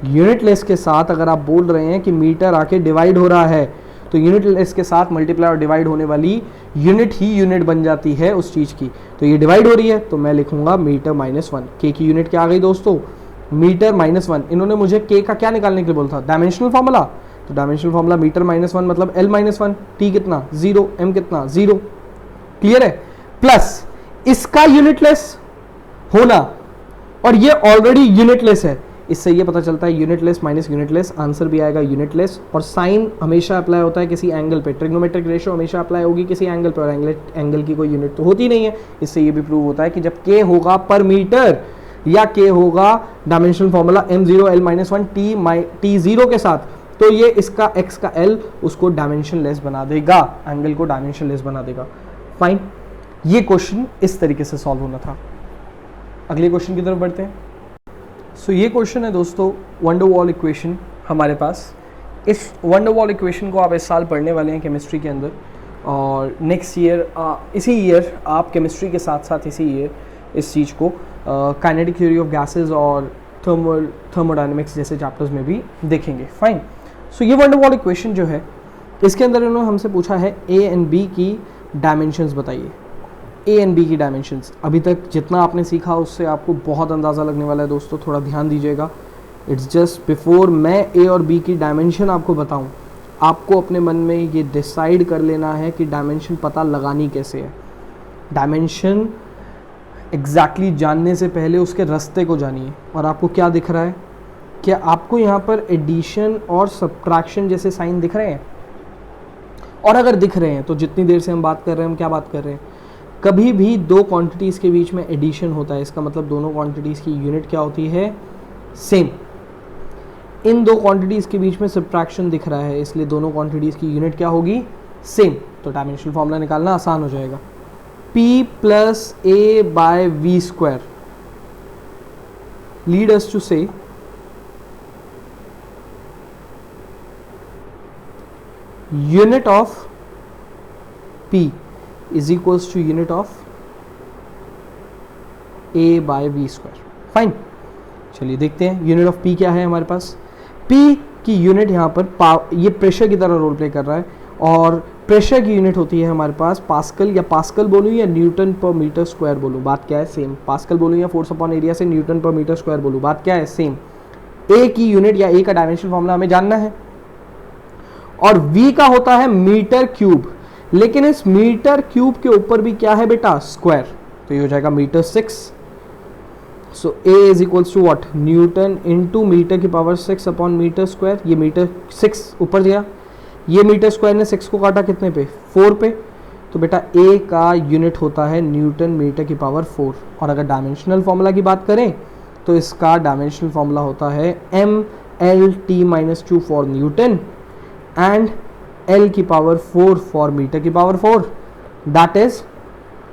यूनिटलेस के साथ अगर आप बोल रहे हैं कि मीटर आके डिवाइड हो रहा है तो यूनिटलेस के साथ मल्टीप्लाई और डिवाइड होने वाली यूनिट ही यूनिट बन जाती है उस चीज की। तो ये डिवाइड हो रही है तो मैं लिखूंगा मीटर -1। के की यूनिट क्या आ गई दोस्तों, मीटर -1। इन्होंने मुझे के का क्या निकालने के लिए बोला था, डायमेंशनल फॉर्मूला। तो डायमेंशनल फॉर्मूला मीटर -1 मतलब L -1, टी कितना 0, M कितना 0, क्लियर है? प्लस इसका यूनिटलेस होना, और ये ऑलरेडी यूनिटलेस है, इससे ये पता चलता है यूनिटलेस माइनस यूनिटलेस, आंसर भी आएगा यूनिटलेस। और साइन हमेशा अप्लाई होता है किसी एंगल पे, ट्रिग्नोमेट्रिक रेशियो हमेशा अप्लाई होगी किसी एंगल पे, और एंगल की कोई यूनिट तो होती नहीं है। इससे ये भी प्रूव होता है कि जब के होगा पर मीटर या के होगा डायमेंशनल फॉर्मूला m0l-1 t0 के साथ, तो ये इसका x का l उसको डायमेंशन लेस बना देगा, एंगल को डायमेंशन लेस बना देगा। फाइन, ये क्वेश्चन इस तरीके से सॉल्व होना था। अगले क्वेश्चन की तरफ बढ़ते हैं। सो ये क्वेश्चन है दोस्तों वंडरवॉल इक्वेशन हमारे पास। इस वंडरवॉल इक्वेशन को आप इस साल पढ़ने वाले हैं केमिस्ट्री के अंदर, और नेक्स्ट ईयर इसी ईयर आप केमिस्ट्री के साथ साथ इसी ईयर इस चीज़ को काइनेटिक थ्योरी ऑफ गैसेस और थर्मोडायनेमिक्स जैसे चैप्टर्स में भी देखेंगे। फाइन, सो ये वंडरवॉल इक्वेशन जो है, इसके अंदर इन्होंने हमसे पूछा है ए एंड बी की डायमेंशंस बताइए। ए एंड बी की डायमेंशंस, अभी तक जितना आपने सीखा उससे आपको बहुत अंदाज़ा लगने वाला है दोस्तों, थोड़ा ध्यान दीजिएगा। इट्स जस्ट बिफोर मैं ए और बी की डायमेंशन आपको बताऊं, आपको अपने मन में ये डिसाइड कर लेना है कि डायमेंशन पता लगानी कैसे है। डायमेंशन एग्जैक्टली जानने से पहले उसके रास्ते को जानिए। और आपको क्या दिख रहा है? क्या आपको यहाँ पर एडिशन और सब्ट्रैक्शन जैसे साइन दिख रहे हैं? और अगर दिख रहे हैं तो जितनी देर से हम बात कर रहे हैं, हम क्या बात कर रहे हैं? कभी भी दो क्वांटिटीज़ के बीच में एडिशन होता है, इसका मतलब दोनों क्वांटिटीज़ की यूनिट क्या होती है? सेम। इन दो क्वांटिटीज़ के बीच में सब्ट्रैक्शन दिख रहा है, इसलिए दोनों क्वांटिटीज़ की यूनिट क्या होगी? सेम। तो डायमेंशनल फॉर्मूला निकालना आसान हो जाएगा। P plus A by V square lead us to say unit of P is equals to unit of A by V square। Fine, चलिए देखते हैं यूनिट ऑफ P क्या है हमारे पास। P की यूनिट यहाँ पर ये प्रेशर की तरह रोल प्ले कर रहा है, और प्रेशर की यूनिट होती है हमारे पास पास्कल, या पास्कल बोलूँ या न्यूटन पर मीटर स्क्वायर बोलूँ, बात क्या है? सेम। पास्कल बोलूँ या फोर्स अपॉन एरिया से न्यूटन पर मीटर स्क्वायर बोलूँ, बात क्या है? सेम। ए की यूनिट या ए का डायमेंशन फॉर्मूला हमें जानना है, और वी का होता है मीटर क्यूब, लेकिन इस मीटर क्यूब के ऊपर भी क्या है बेटा? स्क्वायर, तो ये हो जाएगा metre 6। So a is equals to what? Newton into metre की पावर 6 अपॉन मीटर स्क्वायर। ये मीटर 6 ऊपर गया, ये मीटर स्क्वायर ने 6 को काटा कितने पे? 4 पे। तो बेटा ए का यूनिट होता है न्यूटन मीटर की पावर 4। और अगर डायमेंशनल फॉर्मूला की बात करें तो इसका डायमेंशनल फॉर्मूला होता है mL-T-2 for Newton and L की पावर 4 फॉर मीटर की power 4, that is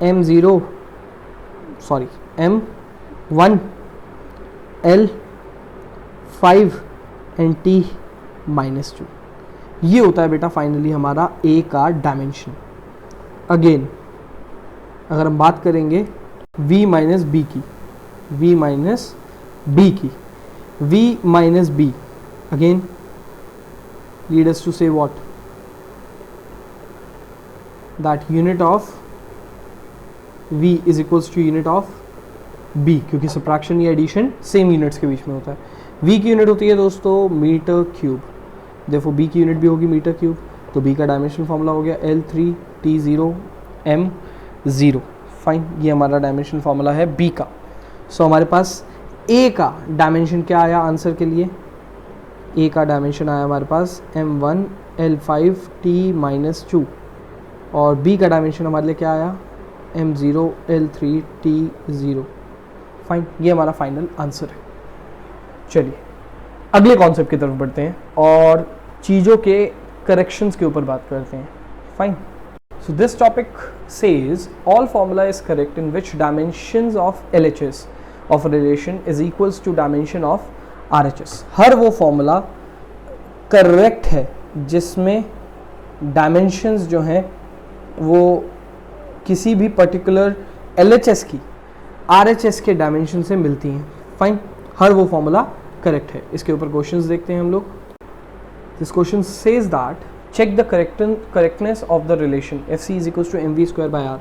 M1 L5 and T-2। ये होता है बेटा फाइनली हमारा ए का डायमेंशन। अगेन अगर हम बात करेंगे V माइनस बी की, V minus b, again lead us to say what? That unit of V is equals to unit of B, क्योंकि सब्ट्रैक्शन या एडिशन सेम यूनिट्स के बीच में होता है। V की यूनिट होती है दोस्तों मीटर क्यूब, देखो B की यूनिट भी होगी मीटर क्यूब, तो B का डायमेंशन फॉर्मूला हो गया L3T0M0। फाइन, ये हमारा डायमेंशन फॉर्मूला है B का। सो हमारे पास A का डायमेंशन क्या आया आंसर के लिए? A का डायमेंशन आया हमारे पास M1 L5 T-2, और B का डायमेंशन हमारे लिए क्या आया? M0 L3 T0। फाइन, ये हमारा फाइनल आंसर है। चलिए अगले कॉन्सेप्ट की तरफ बढ़ते हैं और चीज़ों के करेक्शंस के ऊपर बात करते हैं। Fine, so this topic says all formula is correct in which dimensions of LHS of relation is equals to dimension of RHS। हर वो फॉर्मूला करेक्ट है जिसमें डायमेंशंस जो हैं वो किसी भी पर्टिकुलर LHS की RHS के डायमेंशन से मिलती हैं। फाइन, हर वो फॉर्मूला करेक्ट है। इसके ऊपर क्वेश्चंस देखते हैं हम लोग। This question says that check the correctness of the relation FC is equals to mv square by r।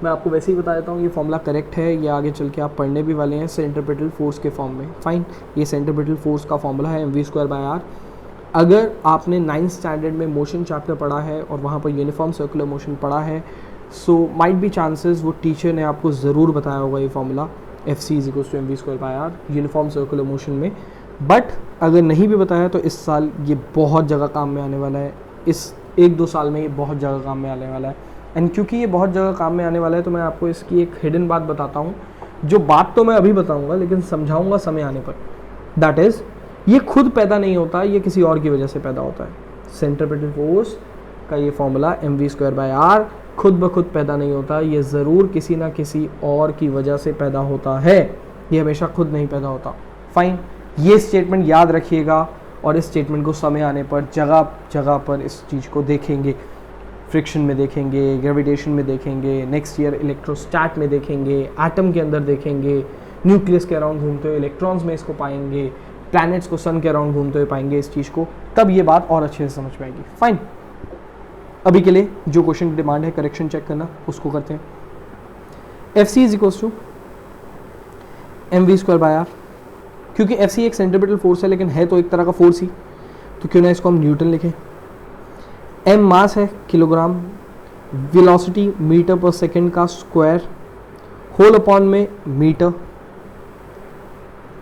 मैं आपको वैसे ही बता देता हूँ ये फॉर्मूला करेक्ट है, ये आगे चल के आप पढ़ने भी वाले हैं सेंट्रीपिटल फोर्स के फॉर्म में। फाइन, ये सेंट्रीपिटल फोर्स का फॉर्मूला है mv स्क्वायर बाय r। अगर आपने 9th स्टैंडर्ड में मोशन चैप्टर पढ़ा है और वहाँ पर यूनिफॉर्म सर्कुलर मोशन पढ़ा है सो माइट बी चांसेस वो टीचर ने आपको ज़रूर बताया होगा ये formula FC is equals to mv²/r uniform circular motion में, बट अगर नहीं भी बताया तो इस साल ये बहुत जगह काम में आने वाला है, इस 1-2 साल में ये बहुत जगह काम में आने वाला है। एंड क्योंकि ये बहुत जगह काम में आने वाला है तो मैं आपको इसकी एक हिडन बात बताता हूँ, जो बात तो मैं अभी बताऊँगा लेकिन समझाऊँगा समय आने पर। दैट इज़, ये खुद पैदा नहीं होता, ये किसी और की वजह से पैदा होता है। सेंट्रीपिटल फोर्स का ये फॉर्मूला mv²/r खुद ब खुद पैदा नहीं होता, ये ज़रूर किसी ना किसी और की वजह से पैदा होता है, ये हमेशा खुद नहीं पैदा होता। फाइन, ये स्टेटमेंट याद रखिएगा और इस स्टेटमेंट को समय आने पर जगह जगह पर इस चीज़ को देखेंगे। फ्रिक्शन में देखेंगे, ग्रेविटेशन में देखेंगे, नेक्स्ट ईयर इलेक्ट्रोस्टैट में देखेंगे, एटम के अंदर देखेंगे, न्यूक्लियस के अराउंड घूमते हुए इलेक्ट्रॉन्स में इसको पाएंगे, प्लैनेट्स को सन के अराउंड घूमते हुए पाएंगे इस चीज़ को, तब ये बात और अच्छे से समझ में आएगी। फाइन, अभी के लिए जो क्वेश्चन की डिमांड है करेक्शन चेक करना, उसको करते हैं। FC is equals to mv²/r, क्योंकि FC एक सेंट्रीपिटल फोर्स है लेकिन है तो एक तरह का फोर्स ही, तो क्यों ना इसको हम न्यूटन लिखें। M मास है किलोग्राम, वेलोसिटी मीटर पर सेकेंड का स्क्वायर, होल अपॉन में मीटर।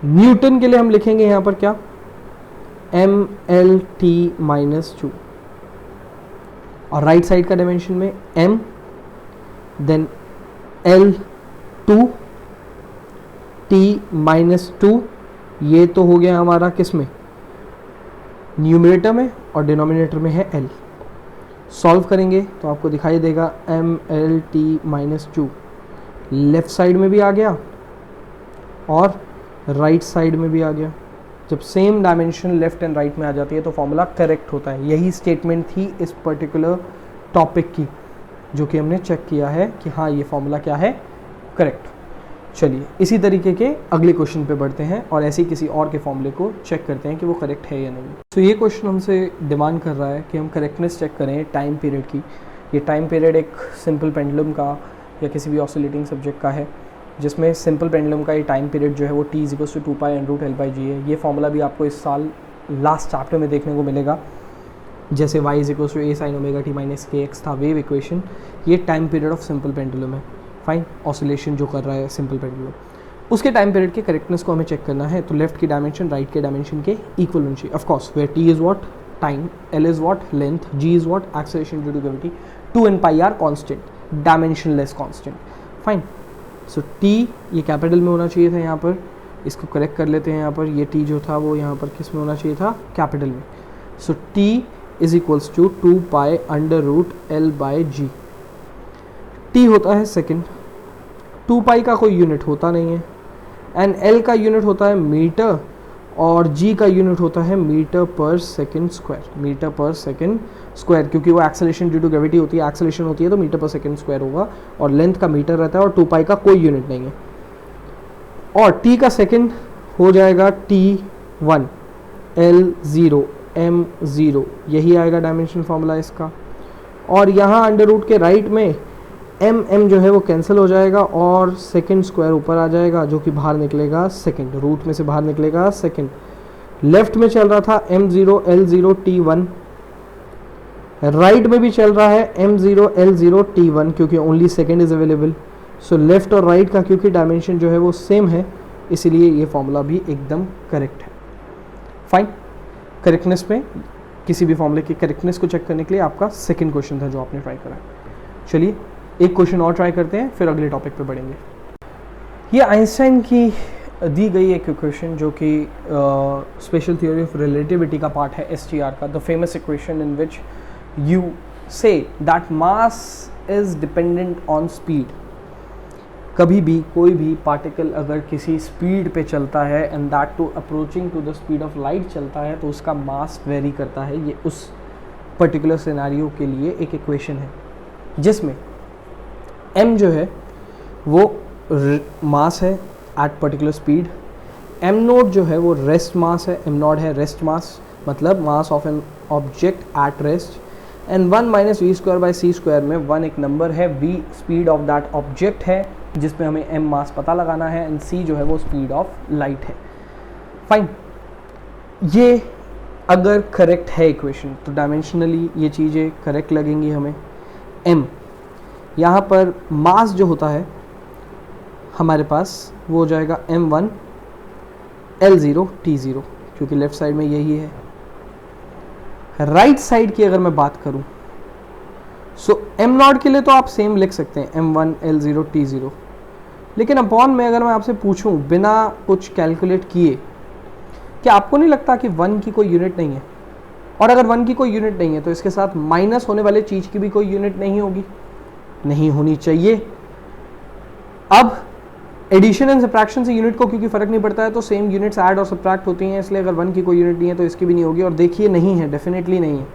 न्यूटन के लिए हम लिखेंगे यहाँ पर क्या, mLT-2, और राइट साइड का डायमेंशन में m, देन L2 T-2, ये तो हो गया हमारा किस में, न्यूमरेटर में, और डिनोमिनेटर में है L। सॉल्व करेंगे तो आपको दिखाई देगा mLT-2 लेफ्ट साइड में भी आ गया और राइट साइड में भी आ गया। जब same dimension left and right में आ जाती है तो फॉर्मूला करेक्ट होता है। यही स्टेटमेंट थी इस पर्टिकुलर टॉपिक की, जो कि हमने चेक किया है कि हाँ ये फॉर्मूला क्या है, करेक्ट। चलिए इसी तरीके के अगले क्वेश्चन पे बढ़ते हैं और ऐसे ही किसी और के फॉर्मूले को चेक करते हैं कि वो करेक्ट है या नहीं। तो ये क्वेश्चन हमसे डिमांड कर रहा है कि हम करेक्टनेस चेक करें टाइम पीरियड की। ये टाइम पीरियड एक सिंपल पेंडुलम का या किसी भी ऑसिलेटिंग सब्जेक्ट का है, जिसमें सिंपल पेंडुलम का ये टाइम पीरियड जो है वो t = 2π√L/g है। ये फॉर्मूला भी आपको इस साल लास्ट चैप्टर में देखने को मिलेगा, जैसे y = a sin ωt - kx था वेव इक्वेशन। ये time period of simple pendulum है। फाइन, ऑसिलेशन जो कर रहा है सिंपल पेंडुलम, उसके टाइम पीरियड के करेक्टनेस को हमें चेक करना है। तो लेफ्ट की डायमेंशन राइट के डायमेंशन के इक्वल होनी चाहिए, of course, where t is what, time, L is what, length, g is what, acceleration due to gravity, 2n/r constant, dimensionless constant. Fine, so t ये capital में होना चाहिए था, यहाँ पर इसको करेक्ट कर लेते हैं। यहाँ पर ये t जो था वो यहाँ पर किस में होना चाहिए था, कैपिटल में। So t is equals to 2π√L/g। t होता है सेकेंड, 2π का कोई यूनिट होता नहीं है, एंड L का यूनिट होता है मीटर और g का यूनिट होता है मीटर पर सेकेंड स्क्वायर, मीटर पर सेकेंड स्क्वायर, क्योंकि वो एक्सेलरेशन ड्यू टू ग्रेविटी होती है, एक्सेलरेशन होती है तो मीटर पर सेकेंड स्क्वायर होगा, और लेंथ का मीटर रहता है और 2π का कोई यूनिट नहीं है। और t का सेकेंड हो जाएगा T1, L0, M0, यही आएगा डायमेंशन फॉर्मूला इसका। और यहाँ अंडर रूट के राइट में m जो है वो कैंसिल हो जाएगा और सेकेंड स्क्वायर ऊपर आ जाएगा, जो कि बाहर निकलेगा सेकेंड, रूट में से बाहर निकलेगा सेकेंड। लेफ्ट में चल रहा था m0, L0, T1, राइट में भी चल रहा है m0, L0, T1, क्योंकि only second is available. So left और राइट का क्योंकि डायमेंशन जो है वो सेम है, इसीलिए ये फॉर्मूला भी एकदम करेक्ट है। फाइन, करेक्टनेस में किसी भी फॉर्मूले की करेक्टनेस को चेक करने के लिए आपका सेकंड क्वेश्चन था जो आपने ट्राई करा। चलिए एक क्वेश्चन और ट्राई करते हैं, फिर अगले टॉपिक पे बढ़ेंगे। ये आइंस्टाइन की दी गई एक इक्वेशन जो कि स्पेशल थ्योरी ऑफ रिलेटिविटी का पार्ट है, STR का, the famous equation in which you say that mass is dependent on speed. कभी भी कोई भी पार्टिकल अगर किसी स्पीड पे चलता है and that too approaching to the speed of light चलता है तो उसका मास वेरी करता है। ये उस पर्टिकुलर सिनेरियो के लिए एक इक्वेशन है जिसमें m जो है वो मास है एट पर्टिकुलर स्पीड, m0 जो है वो रेस्ट मास है, m0 है रेस्ट मास, मतलब mass of an object at rest, and 1 - v²/c² में 1 एक नंबर है, v speed of that object है जिसमें हमें m मास पता लगाना है, एंड c जो है वो स्पीड ऑफ लाइट है। फाइन, ये अगर करेक्ट है इक्वेशन तो डायमेंशनली ये चीज़ें करेक्ट लगेंगी हमें। m यहाँ पर मास जो होता है हमारे पास वो हो जाएगा m1 L0 T0, क्योंकि लेफ्ट साइड में यही है। राइट साइड की अगर मैं बात करूं सो m0 के लिए तो आप सेम लिख सकते हैं m1 L0 T0, लेकिन अपॉन में अगर मैं आपसे पूछूं बिना कुछ कैलकुलेट किए, क्या आपको नहीं लगता कि 1 की कोई यूनिट नहीं है? और अगर 1 की कोई यूनिट नहीं है तो इसके साथ माइनस होने वाले चीज की भी कोई यूनिट नहीं होगी, नहीं होनी चाहिए। अब एडिशन एंड सब्ट्रैक्शन से यूनिट को क्योंकि फर्क नहीं पड़ता है तो सेम यूनिट्स ऐड और सब्ट्रैक्ट होती हैं, इसलिए अगर 1 की कोई यूनिट नहीं है तो इसकी भी नहीं होगी। और देखिए नहीं है, डेफिनेटली नहीं है।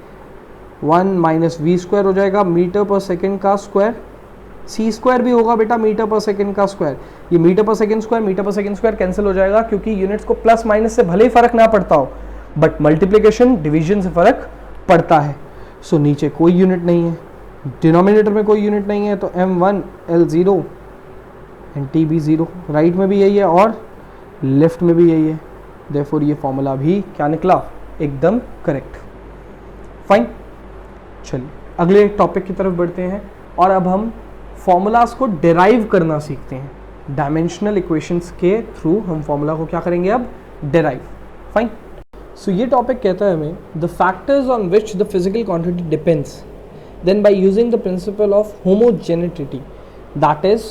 1 माइनस वी स्क्वायर हो जाएगा मीटर पर सेकेंड का स्क्वायर, सी स्क्वायर भी होगा बेटा मीटर पर सेकेंड का स्क्वायर। ये मीटर पर सेकेंड स्क्वायर कैंसिल हो जाएगा, क्योंकि यूनिट्स को प्लस माइनस से भले ही फर्क ना पड़ता हो, बट मल्टीप्लिकेशन डिवीजन से फर्क पड़ता है। सो नीचे कोई यूनिट नहीं है, डिनोमिनेटर में कोई यूनिट नहीं है, तो m1 L0 and T B 0। Right में भी यही है और लेफ्ट में भी यही है, देयरफॉर ये फॉर्मूला भी क्या निकला, एकदम करेक्ट। फाइन, चलिए अगले टॉपिक की तरफ बढ़ते हैं और अब हम फॉर्मूलाज को डिराइव करना सीखते हैं। डायमेंशनल इक्वेशंस के थ्रू हम फॉर्मूला को क्या करेंगे अब, डिराइव। फाइन, सो ये टॉपिक कहता है हमें the factors on which the physical quantity depends then by using the principle of homogeneity. That is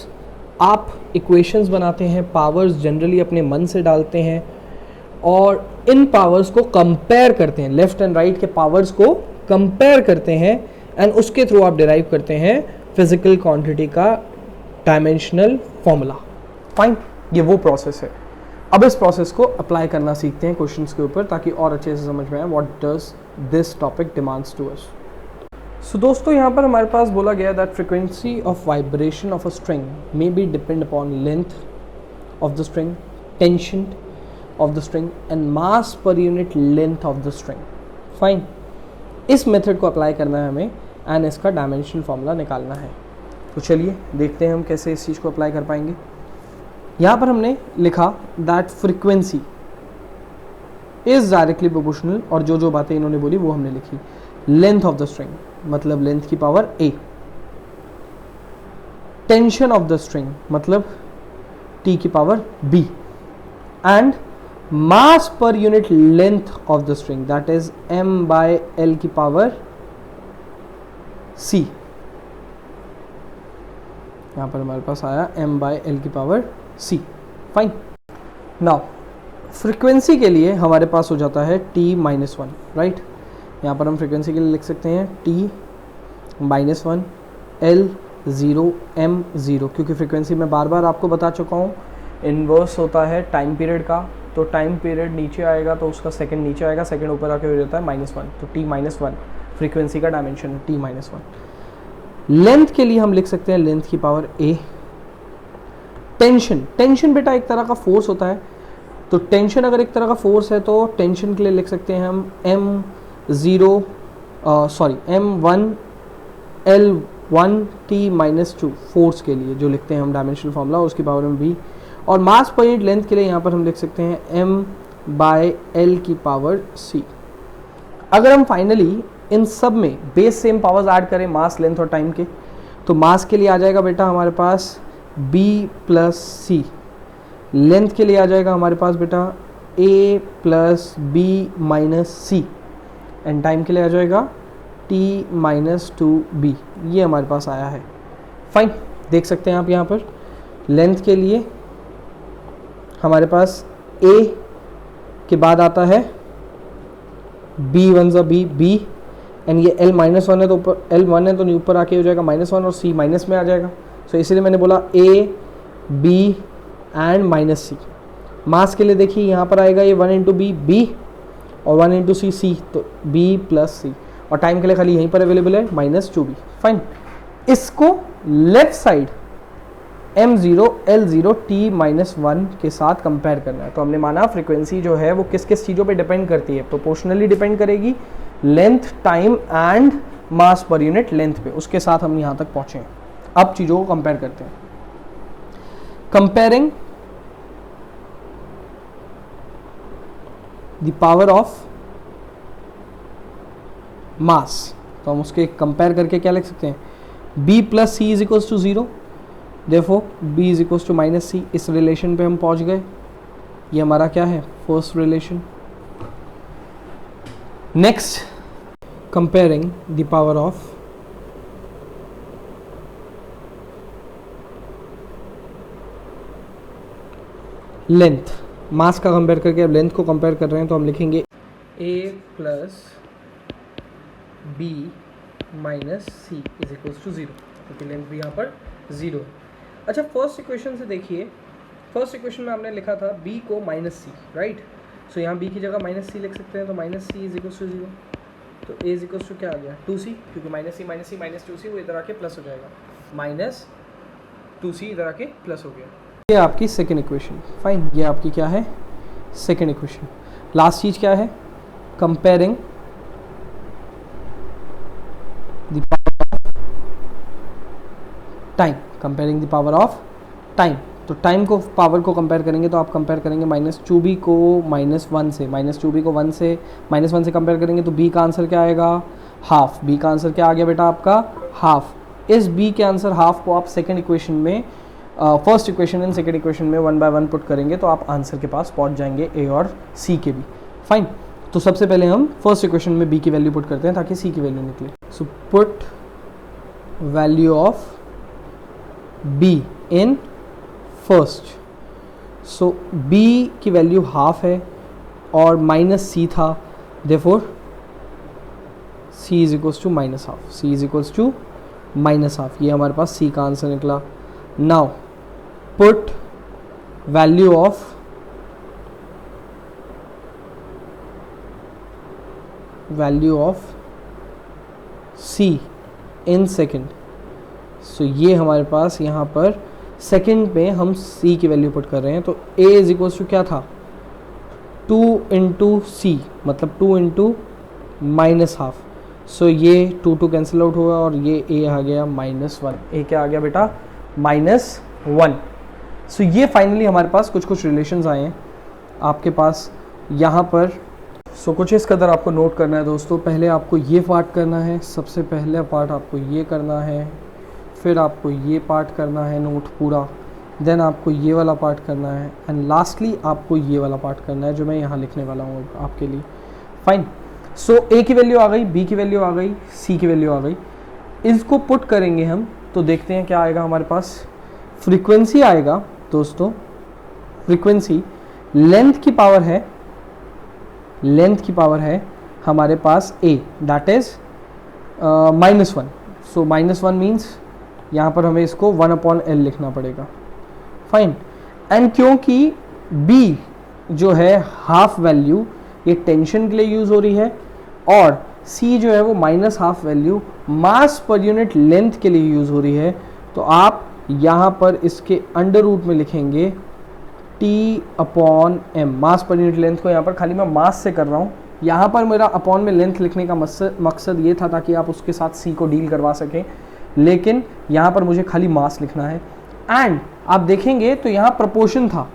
आप इक्वेशंस बनाते हैं, पावर्स जनरली अपने मन से डालते हैं और इन पावर्स को कंपेयर करते हैं, लेफ्ट एंड राइट के पावर्स को कंपेयर करते हैं एंड उसके थ्रू आप डिराइव करते हैं फिजिकल क्वांटिटी का डायमेंशनल फॉर्मूला। फाइन, ये वो प्रोसेस है। अब इस प्रोसेस को अप्लाई करना सीखते हैं क्वेश्चंस के ऊपर, ताकि और अच्छे से समझ में आए what does this topic demands to us. So दोस्तों, यहाँ पर हमारे पास बोला गया that frequency of vibration of a string may be depend upon length of the string, tension of the string and mass per unit length of the string. Fine, इस method को apply करना है हमें एंड इसका dimensional formula निकालना है। तो चलिए देखते हैं हम कैसे इस चीज़ को अप्लाई कर पाएंगे। यहाँ पर हमने लिखा that frequency is directly proportional, और जो जो बातें इन्होंने बोली वो हमने लिखी। लेंथ ऑफ द स्ट्रिंग मतलब लेंथ की power a, tension of the string मतलब t की power b, and mass per unit length of the string that is m by l की पावर c। यहां पर हमारे पास आया m बाय l की power c। Fine, now frequency के लिए हमारे पास हो जाता है t माइनस 1, राइट। यहाँ पर हम फ्रीक्वेंसी के लिए लिख सकते हैं t माइनस 1 L0 M0, क्योंकि फ्रीक्वेंसी में बार बार आपको बता चुका हूँ इन्वर्स होता है टाइम पीरियड का, तो टाइम पीरियड नीचे आएगा तो उसका सेकंड नीचे आएगा, सेकंड ऊपर आके हो जाता है -1, तो t माइनस 1 फ्रीक्वेंसी का डायमेंशन है t माइनस 1। लेंथ के लिए हम लिख सकते हैं लेंथ की पावर a। टेंशन बेटा एक तरह का फोर्स होता है, तो टेंशन अगर एक तरह का फोर्स है तो टेंशन के लिए लिख सकते हैं हम m1 L1 T minus 2 force के लिए जो लिखते हैं हम डायमेंशनल फॉर्मूला, उसकी पावर में भी। और मास पर यूनिट लेंथ के लिए यहाँ पर हम लिख सकते हैं m बाय l की पावर c। अगर हम फाइनली इन सब में बेस सेम पावर्स ऐड करें मास, लेंथ और टाइम के, तो मास के लिए आ जाएगा बेटा हमारे पास b प्लस c, लेंथ के लिए आ जाएगा हमारे पास बेटा a plus b minus c, and time के लिए आ जाएगा t माइनस 2b। ये हमारे पास आया है। फाइन, देख सकते हैं आप यहाँ पर लेंथ के लिए हमारे पास a के बाद आता है b वन ज़ा b, एंड ये l माइनस 1 है तो ऊपर l1 है तो ऊपर आके हो जाएगा -1 और c माइनस में आ जाएगा। सो इसीलिए मैंने बोला a b and minus c। मास के लिए देखिए यहाँ पर आएगा ये 1 इंटू b और 1 इंटू c, तो b प्लस c, और टाइम के लिए खाली यहीं पर अवेलेबल है -2b। फाइन, इसको left side m0 L0 T minus 1 के साथ कंपेयर करना है। तो हमने माना फ्रीक्वेंसी जो है वो किस किस चीज़ों पे डिपेंड करती है, प्रोपोर्शनली डिपेंड करेगी, length, time and mass per unit length पे, उसके साथ हम यहाँ तक पहुँचे हैं। अब चीज़ों को कंपेयर करते हैं। Comparing the power of mass, तो हम उसके कंपेयर करके क्या लिख सकते हैं, b plus c is equals to 0, therefore b is equals to minus c. इस रिलेशन पे हम पहुंच गए, ये हमारा क्या है, first relation. Next, comparing the power of length, mass का कंपेयर करके अब लेंथ को कंपेयर कर रहे हैं, तो हम लिखेंगे a plus B minus C is equals to 0, क्योंकि लेंथ भी यहाँ पर 0 है। अच्छा, फर्स्ट इक्वेशन से देखिए, फर्स्ट इक्वेशन में हमने लिखा था b को माइनस सी, राइट। सो यहाँ b की जगह माइनस सी लिख सकते हैं, तो minus C is equals to 0, तो a इज इक्वल्स टू क्या आ गया, 2c, क्योंकि माइनस सी माइनस 2c वो इधर आके प्लस हो जाएगा, माइनस 2c इधर आके प्लस हो गया। ये आपकी सेकेंड इक्वेशन, फाइन। ये आपकी क्या है, सेकेंड इक्वेशन। लास्ट चीज क्या है, comparing the power of time, comparing the power of time. तो टाइम को, पावर को कंपेयर करेंगे, तो आप कंपेयर करेंगे माइनस 2b को माइनस 1 से, माइनस 2b को माइनस 1 से कंपेयर करेंगे, तो b का आंसर क्या आएगा, हाफ। b का आंसर क्या आ गया बेटा आपका, हाफ। इस b के आंसर हाफ को आप सेकेंड इक्वेशन में, first equation and second equation में 1 बाय 1 पुट करेंगे, तो आप आंसर के पास पहुंच जाएंगे ए और सी के भी, फाइन। तो सबसे पहले हम फर्स्ट इक्वेशन में b की वैल्यू पुट करते हैं ताकि c की वैल्यू निकले। So put value of b in first. So b की वैल्यू हाफ है और माइनस सी था, therefore c is equals to minus half, c is equals to minus half. ये हमारे पास c का आंसर निकला। Now put value of c in second. So ये हमारे पास यहाँ पर सेकेंड में हम c की वैल्यू पुट कर रहे हैं, तो a इज इक्वल्स टू क्या था, 2 इंटू सी, मतलब 2 इंटू माइनस हाफ। सो ये 2 कैंसिल आउट हुआ और ये a आ गया माइनस 1। a क्या आ गया बेटा, माइनस 1। सो ये फाइनली हमारे पास कुछ रिलेशंस आए हैं आपके पास यहाँ पर। सो कुछ इस कदर आपको नोट करना है दोस्तों। पहले आपको ये पार्ट करना है, सबसे पहले पार्ट आपको ये करना है, फिर आपको ये पार्ट करना है नोट पूरा, देन आपको ये वाला पार्ट करना है, एंड लास्टली आपको ये वाला पार्ट करना है जो मैं यहाँ लिखने वाला हूँ आपके लिए, फाइन। सो a की वैल्यू आ गई, b की वैल्यू आ गई, c की वैल्यू आ गई। इसको पुट करेंगे हम, तो देखते हैं क्या आएगा हमारे पास। फ्रीक्वेंसी आएगा दोस्तों, फ्रीक्वेंसी लेंथ की पावर है, लेंथ की पावर है हमारे पास a, that is minus 1। So minus 1 means यहाँ पर हमें इसको 1/L लिखना पड़ेगा, फाइन। एंड क्योंकि b जो है हाफ वैल्यू, ये टेंशन के लिए यूज़ हो रही है, और c जो है वो माइनस हाफ वैल्यू मास पर यूनिट लेंथ के लिए यूज़ हो रही है, तो आप यहाँ पर इसके अंडर रूट में लिखेंगे T/m। मास पर यूनिट लेंथ को यहाँ पर खाली मैं मास से कर रहा हूँ, यहाँ पर मेरा अपॉन में लेंथ लिखने का मकसद ये था ताकि आप उसके साथ c को डील करवा सकें, लेकिन यहाँ पर मुझे खाली मास लिखना है। एंड आप देखेंगे तो यहाँ प्रोपोर्शन था,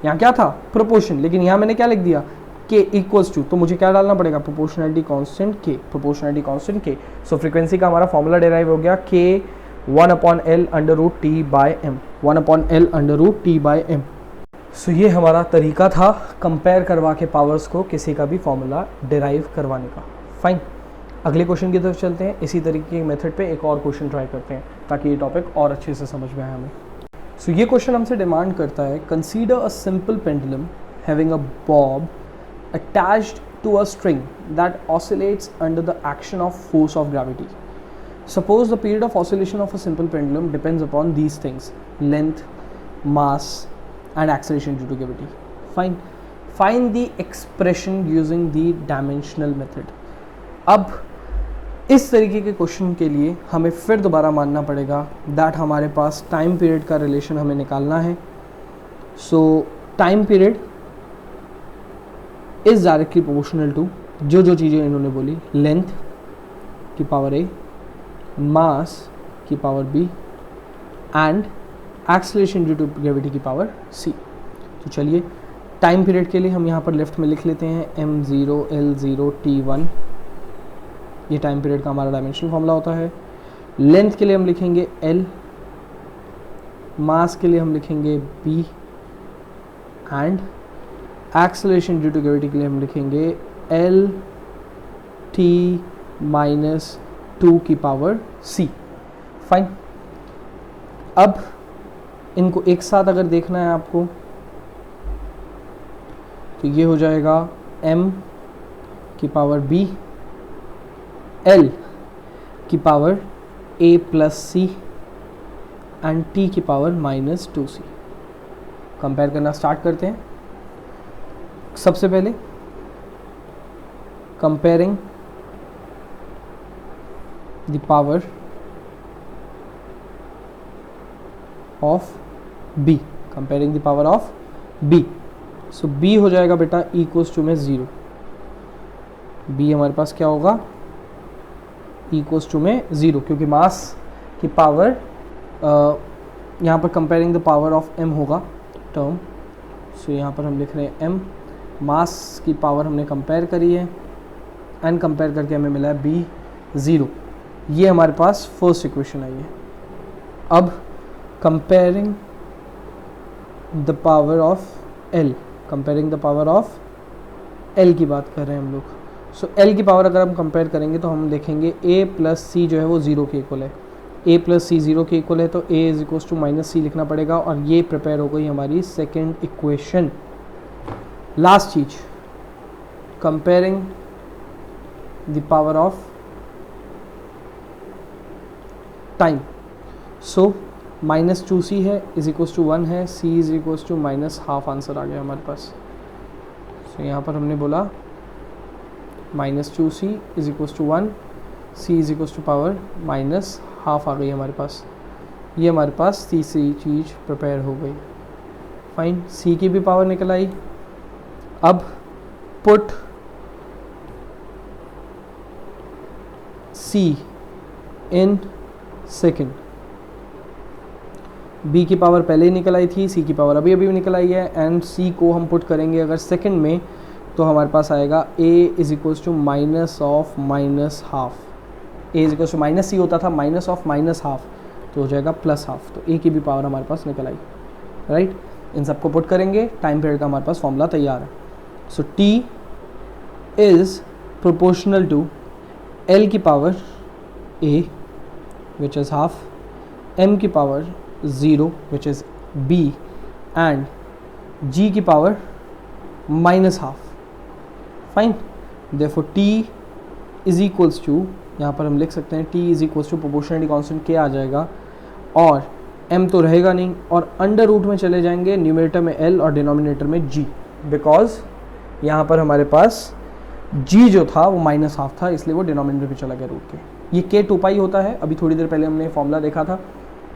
यहाँ क्या था, प्रोपोर्शन, लेकिन यहाँ मैंने क्या लिख दिया, k इक्वल्स टू, तो मुझे क्या डालना पड़ेगा, proportionality constant k, proportionality constant k। So frequency का हमारा फॉर्मूला डिराइव हो गया k 1/L under root T/m, 1/L under root T/m। So ये हमारा तरीका था कंपेयर करवा के पावर्स को किसी का भी फॉर्मूला डिराइव करवाने का, फाइन। अगले क्वेश्चन की तरफ चलते हैं। इसी तरीके के मेथड पे एक और क्वेश्चन ट्राई करते हैं ताकि ये टॉपिक और अच्छे से समझ में आए हमें। सो ये क्वेश्चन हमसे डिमांड करता है, consider a simple pendulum having a bob attached to a string that oscillates under the action of force of gravity. Suppose the period of oscillation of a simple pendulum depends upon these things: length, mass, and acceleration due to gravity. Find the expression using the dimensional method. अब इस तरीके के question के लिए हमें फिर दोबारा मानना पड़ेगा दैट हमारे पास टाइम पीरियड का रिलेशन हमें निकालना है। So time period is directly proportional to जो चीज़ें इन्होंने बोली, लेंथ की पावर a, मास की power b, and acceleration due to gravity की पावर c। तो चलिए टाइम पीरियड के लिए हम यहाँ पर लेफ्ट में लिख लेते हैं m0 L0 t1, ये टाइम पीरियड का हमारा डायमेंशनल फॉर्मूला होता है। लेंथ के लिए हम लिखेंगे L, मास के लिए हम लिखेंगे B and acceleration due to gravity के लिए हम लिखेंगे L T माइनस 2 की पावर C। फाइन, अब इनको एक साथ अगर देखना है आपको तो ये हो जाएगा m की पावर b, l की power a plus C and t की पावर माइनस 2c। कंपेयर करना स्टार्ट करते हैं। सबसे पहले comparing the power of b, comparing the power of b। So b हो जाएगा बेटा इक्वल्स टू में 0। b हमारे पास क्या होगा, इक्वल्स टू में 0, क्योंकि मास की पावर यहाँ पर comparing the power of m होगा टर्म। सो यहाँ पर हम लिख रहे हैं m, मास की पावर हमने कंपेयर करी है एंड कंपेयर करके हमें मिला है b 0। ये हमारे पास फर्स्ट इक्वेशन आई है। अब comparing the power of l, comparing the power of l की बात कर रहे हैं हम लोग। सो l की पावर अगर हम कंपेयर करेंगे तो हम देखेंगे a प्लस सी जो है वो 0 के इक्वल है। a प्लस सी 0 के इक्वल है तो a is equals to minus c लिखना पड़ेगा और ये प्रिपेयर हो गई हमारी सेकेंड इक्वेशन। लास्ट चीज, comparing the power of time. So minus 2c है इज इक्वल्स टू 1 है, c is equals to minus half answer आ गया हमारे पास। सो यहाँ पर हमने बोला minus 2c is equals to 1, c is equals to power minus half आ गई हमारे पास। ये हमारे पास तीसरी चीज़ प्रिपेयर हो गई। फाइन, c की भी पावर निकल आई। अब put c in second. b की पावर पहले ही निकल आई थी, c की पावर अभी अभी निकल आई है एंड c को हम पुट करेंगे अगर सेकेंड में तो हमारे पास आएगा a is equals to minus of minus half. a is equals to minus c होता था, माइनस ऑफ माइनस हाफ तो हो जाएगा प्लस हाफ। तो a की भी पावर हमारे पास निकल आई। राइट, इन सबको पुट करेंगे, टाइम पीरियड का हमारे पास फॉर्मूला तैयार है। So t is proportional to l की power a which is half, m की power 0 which is b and g की power minus half. Fine, therefore t is equals to, यहाँ पर हम लिख सकते हैं t is equals to proportionality constant k आ जाएगा और m तो रहेगा नहीं और अंडर रूट में चले जाएंगे, न्यूमरेटर में l और डिनोमिनेटर में g, बिकॉज यहाँ पर हमारे पास g जो था वो माइनस हाफ था इसलिए वो डिनोमिनेटर पे चला गया रूट के। ये k 2 होता है। अभी थोड़ी देर पहले हमने फॉर्मूला देखा था,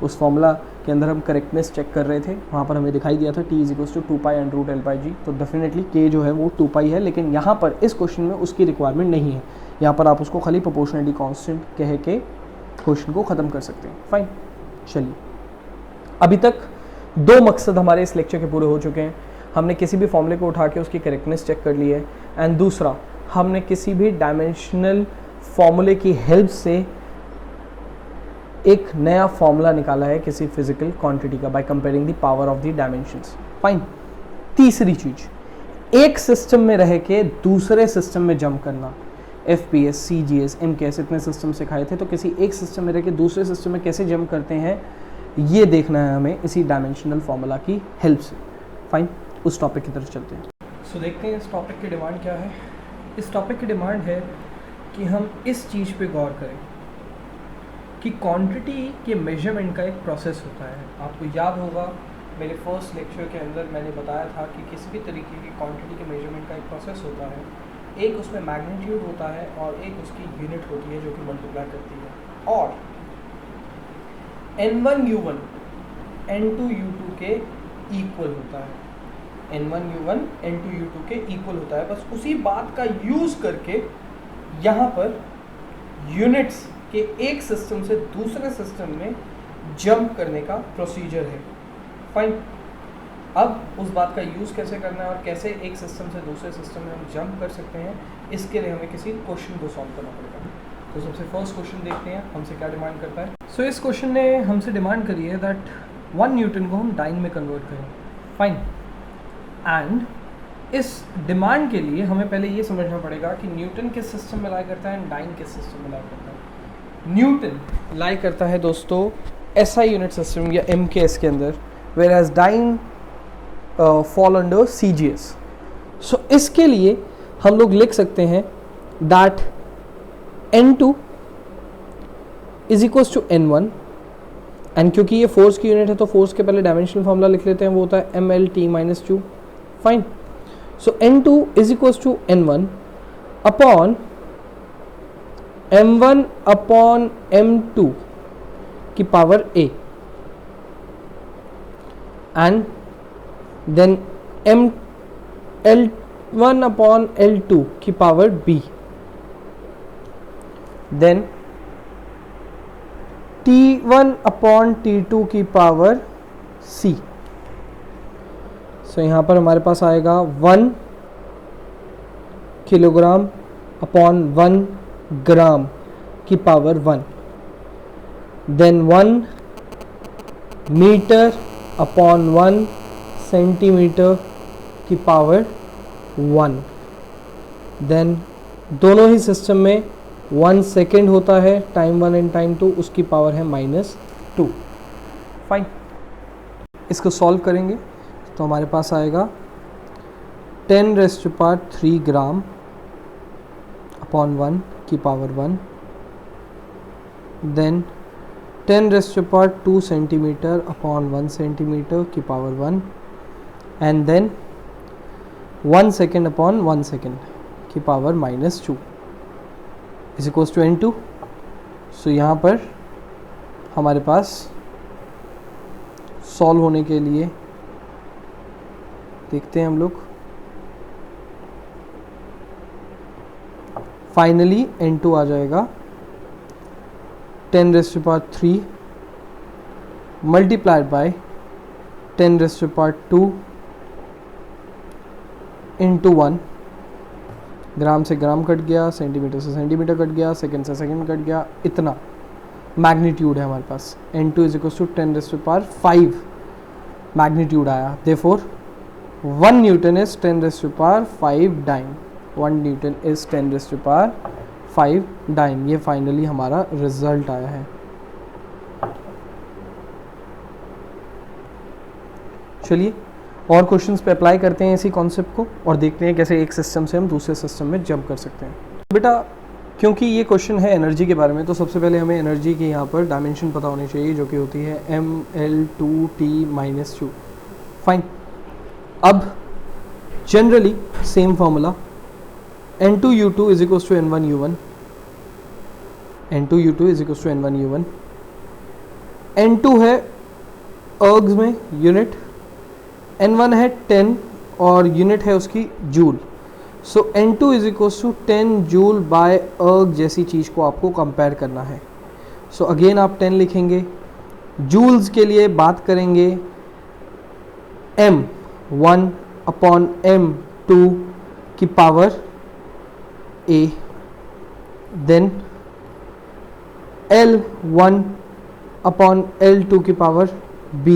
उस फॉर्मूला के अंदर हम करेक्टनेस चेक कर रहे थे, वहाँ पर हमें दिखाई दिया था t is equals to 2 and root l by g. तो डेफिनेटली k जो है वो 2 है, लेकिन यहाँ पर इस क्वेश्चन में उसकी रिक्वायरमेंट नहीं है। यहाँ पर आप उसको खाली प्रोपोर्शनलिटी कांस्टेंट कह के क्वेश्चन को ख़त्म कर सकते हैं। फाइन, चलिए अभी तक 2 मकसद हमारे इस लेक्चर के पूरे हो चुके हैं। हमने किसी भी फॉर्मूले को उठा के उसकी करेक्टनेस चेक कर ली है एंड दूसरा हमने किसी भी डायमेंशनल फॉर्मूले की हेल्प से एक नया फॉर्मूला निकाला है किसी फिजिकल क्वांटिटी का by comparing the power of the dimensions. Fine, तीसरी चीज, एक सिस्टम में रह के दूसरे सिस्टम में जंप करना। FPS, CGS, MKS इतने सिस्टम सिखाए थे, तो किसी एक सिस्टम में रह के दूसरे सिस्टम में कैसे जंप करते हैं ये देखना है हमें इसी डायमेंशनल फॉर्मूला की हेल्प से। फाइन, उस टॉपिक की तरफ चलते हैं। सो देखते हैं इस टॉपिक की डिमांड क्या है। इस टॉपिक की डिमांड है कि हम इस चीज़ पे गौर करें कि क्वांटिटी के मेजरमेंट का एक प्रोसेस होता है। आपको याद होगा मेरे फर्स्ट लेक्चर के अंदर मैंने बताया था कि किसी भी तरीके की क्वांटिटी के मेजरमेंट का एक प्रोसेस होता है। एक उसमें मैग्नीट्यूड होता है और एक उसकी यूनिट होती है जो कि मल्टीप्लाई करती है, और N1U1 N2U2 के इक्वल होता है। N1U1 N2U2 के इक्वल होता है। बस उसी बात का यूज़ करके यहाँ पर यूनिट्स के एक सिस्टम से दूसरे सिस्टम में जंप करने का प्रोसीजर है। फाइन, अब उस बात का यूज़ कैसे करना है और कैसे एक सिस्टम से दूसरे सिस्टम में हम जंप कर सकते हैं, इसके लिए हमें किसी क्वेश्चन को सॉल्व करना पड़ेगा। तो सबसे फर्स्ट क्वेश्चन देखते हैं हमसे क्या डिमांड करता है। सो इस क्वेश्चन ने हमसे डिमांड करी है दैट 1 न्यूटन को हम डाइन में कन्वर्ट करें। फाइन। एंड इस डिमांड के लिए हमें पहले ये समझना पड़ेगा कि न्यूटन किस सिस्टम में लाई करता है एंड डाइन किस सिस्टम में लाई करता है। न्यूटन लाई करता है दोस्तों एसआई यूनिट सिस्टम या एमकेएस के अंदर, where as dyne fall under CGS. So इसके लिए हम लोग लिख सकते हैं that N2 is equals to N1, and क्योंकि ये फोर्स की यूनिट है तो फोर्स के पहले डायमेंशनल फॉर्मूला लिख लेते हैं, वो होता है mLT-2। Fine. So N2 is equals to N1 upon M1 upon M2 की power A, and then L1 upon L2 की power B, then T1 upon T2 की पावर C। सो यहाँ पर हमारे पास आएगा 1 किलोग्राम अपॉन 1 ग्राम की power 1, then 1 metre upon 1 centimetre की पावर 1, देन दोनों ही सिस्टम में 1 सेकेंड होता है, टाइम 1 एंड टाइम 2, उसकी पावर है -2। फाइन। इसको सॉल्व करेंगे तो हमारे पास आएगा 10⁻³ ग्राम अपॉन 1 की power 1, then 10⁻² centimetre upon 1 centimetre की power 1, and then 1 second upon 1 second की power -2 is equals to N2। So यहाँ पर हमारे पास सॉल्व होने के लिए देखते हैं हम लोग, फाइनली N2 आ जाएगा 10⁻³ मल्टीप्लाइड बाय 10⁻² इंटू 1। ग्राम से ग्राम कट गया, सेंटीमीटर से सेंटीमीटर कट गया, सेकंड से सेकंड कट गया, इतना मैग्नीट्यूड है हमारे पास। N2 is equal to 10⁵ magnitude आया, therefore 1 newton is 10⁵ dyne. 1 newton is 10⁵ dyne. ये फाइनली हमारा रिजल्ट आया है। चलिए और क्वेश्चंस पे अप्लाई करते हैं इसी कॉन्सेप्ट को और देखते हैं कैसे एक सिस्टम से हम दूसरे सिस्टम में जंप कर सकते हैं। बेटा क्योंकि ये क्वेश्चन है एनर्जी के बारे में, तो सबसे पहले हमें एनर्जी की यहाँ पर डायमेंशन पता होनी चाहिए, जो कि होती है mL2T-2। फाइन। अब generally same formula N2U2 is equals to N1U1, N2U2 is equals to N1U1। N2 है अर्ग्स में यूनिट, N1 है 10 और यूनिट है उसकी joule. So N2 is equals to 10 joule by erg जैसी चीज़ को आपको कंपेयर करना है। सो अगेन आप 10 लिखेंगे, जूल्स के लिए बात करेंगे M1 अपॉन M2 की power A, then L1 upon L2 की power B,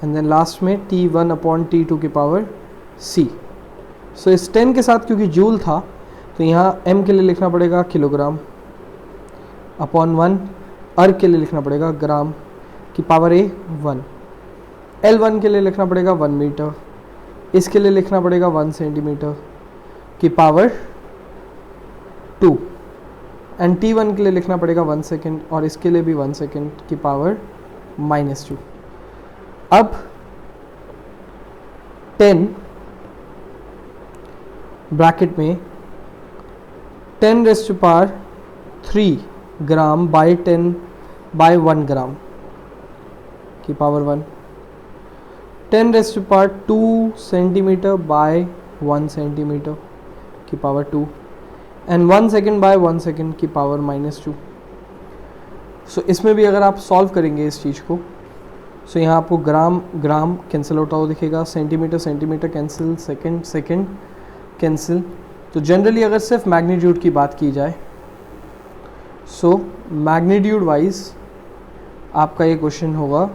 and then last में T1 अपॉन T2 की पावर C। सो इस 10 के साथ क्योंकि जूल था तो यहाँ M के लिए लिखना पड़ेगा किलोग्राम अपॉन 1, अर्ग के लिए लिखना पड़ेगा ग्राम की पावर A 1, L1 के लिए लिखना पड़ेगा 1 मीटर, इसके लिए लिखना पड़ेगा 1 सेंटीमीटर की पावर 2, एंड T1 के लिए लिखना पड़ेगा 1 सेकेंड और इसके लिए भी 1 सेकेंड की पावर -2। अब 10 ब्रैकेट में 10⁻³ ग्राम बाय 10 बाय 1 ग्राम की पावर 1, 10⁻² सेंटीमीटर बाय 1 सेंटीमीटर की power 2, and 1 second by 1 second की पावर -2। सो इसमें भी अगर आप सॉल्व करेंगे इस चीज़ को, सो यहाँ आपको ग्राम ग्राम कैंसिल होता हुआ दिखेगा, centimetre centimetre cancel, second second cancel. तो जनरली अगर सिर्फ मैग्नीट्यूड की बात की जाए सो मैग्नीट्यूड वाइज आपका ये क्वेश्चन होगा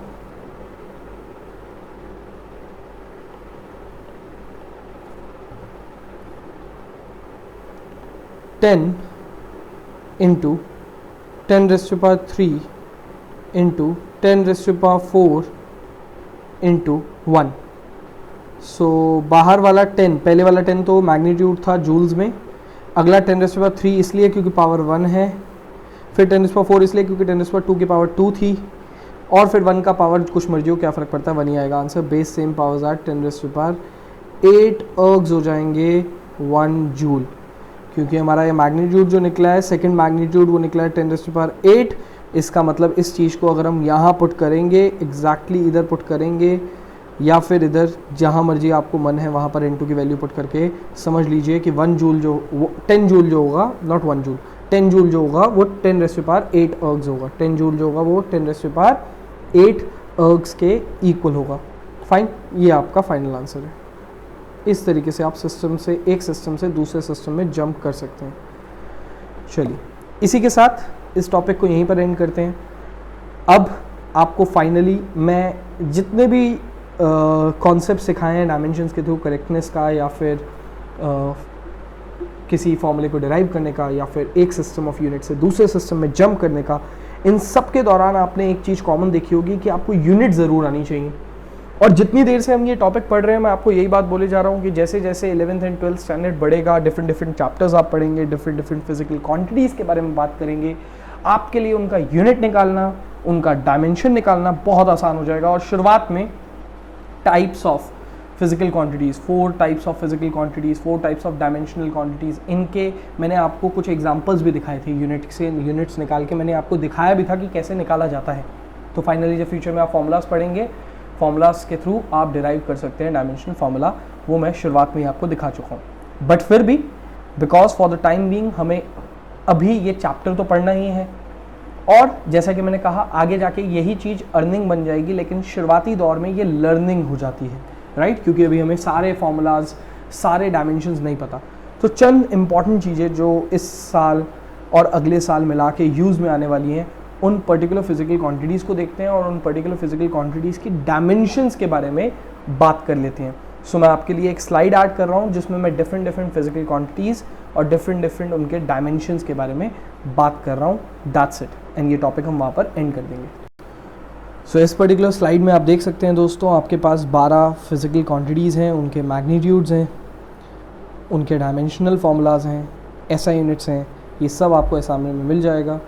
10 into 10 raised to power 3 into 10 raised to power 4 into 1. सो बाहर वाला 10, पहले वाला 10 तो मैग्नीट्यूड था जूल्स में, अगला 10 रेज़ टू पावर 3 इसलिए क्योंकि पावर 1 है, फिर 10 रेज़ टू पावर 4 इसलिए क्योंकि 10 रेज़ टू पावर 2 की पावर 2 थी, और फिर 1 का पावर कुछ मर्जी हो, क्या फ़र्क पड़ता है, 1 ही आएगा answer. Base same powers are 10 raise to power 8 ergs हो जाएंगे 1 जूल, क्योंकि हमारा ये मैग्नीट्यूड जो निकला है, सेकंड मैग्नीट्यूड वो निकला है 10 रेज़ टू पावर 8. इसका मतलब इस चीज़ को अगर हम यहाँ पुट करेंगे, एग्जैक्टली इधर पुट करेंगे या फिर इधर जहाँ मर्जी आपको मन है वहाँ पर n2 की वैल्यू पुट करके समझ लीजिए कि 1 जूल जो वो 10 जूल जो होगा, नॉट 1 जूल, 10 जूल जो होगा वो 10 रेज़ टू पावर 8 अर्ग्स होगा. 10 जूल जो होगा वो 10 रेज़ टू पावर 8 अर्ग्स के इक्वल होगा. फाइन, ये आपका फाइनल आंसर है. इस तरीके से आप सिस्टम से, एक सिस्टम से दूसरे सिस्टम में जंप कर सकते हैं. चलिए, इसी के साथ इस टॉपिक को यहीं पर एंड करते हैं. अब आपको फाइनली मैं जितने भी कॉन्सेप्ट सिखाए हैं डायमेंशंस के थ्रू, करेक्टनेस का या फिर किसी फॉर्मूले को डिराइव करने का या फिर एक सिस्टम ऑफ यूनिट से दूसरे सिस्टम में जंप करने का, इन सब के दौरान आपने एक चीज़ कॉमन देखी होगी कि आपको यूनिट ज़रूर आनी चाहिए. और जितनी देर से हम ये टॉपिक पढ़ रहे हैं, मैं आपको यही बात बोले जा रहा हूँ कि जैसे जैसे 11th एंड 12th स्टैंडर्ड बढ़ेगा, डिफरेंट चैप्टर्स आप पढ़ेंगे, डिफरेंट फिजिकल क्वांटिटीज़ के बारे में बात करेंगे, आपके लिए उनका यूनिट निकालना, उनका डायमेंशन निकालना बहुत आसान हो जाएगा. और शुरुआत में types of physical quantities, 4 types of physical quantities, 4 types of dimensional quantities, इनके मैंने आपको कुछ एग्जांपल्स भी दिखाए थे. यूनिट्स निकाल के मैंने आपको दिखाया भी था कि कैसे निकाला जाता है. तो फाइनली जब फ्यूचर में आप फॉर्मूलाज पढ़ेंगे, फॉर्मूलाज के थ्रू आप डिराइव कर सकते हैं डायमेंशनल फार्मूला, वो मैं शुरुआत में ही आपको दिखा चुका हूँ. बट फिर भी because for the time being हमें अभी ये चैप्टर तो पढ़ना ही है, और जैसा कि मैंने कहा आगे जाके यही चीज़ अर्निंग बन जाएगी, लेकिन शुरुआती दौर में ये लर्निंग हो जाती है, राइट, क्योंकि अभी हमें सारे फॉर्मूलाज, सारे डायमेंशंस नहीं पता. तो चंद इंपॉर्टेंट चीज़ें जो इस साल और अगले साल मिला के यूज़ में आने वाली हैं, उन पर्टिकुलर फिजिकल क्वांटिटीज़ को देखते हैं और उन पर्टिकुलर फिजिकल क्वांटिटीज़ की डायमेंशंस के बारे में बात कर लेते हैं. सो मैं आपके लिए एक स्लाइड ऐड कर रहा हूँ जिसमें मैं डिफरेंट फिजिकल क्वांटिटीज़ और डिफरेंट उनके डायमेंशंस के बारे में बात कर रहा हूँ. दैट्स इट, एंड ये टॉपिक हम वहाँ पर एंड कर देंगे. सो इस पर्टिकुलर स्लाइड में आप देख सकते हैं दोस्तों, आपके पास 12 फिजिकल क्वांटिटीज़ हैं, उनके मैग्नीट्यूड्स हैं, उनके डायमेंशनल फार्मूलाज हैं, एसआई यूनिट्स हैं. ये सब आपको असाइनमेंट में मिल जाएगा.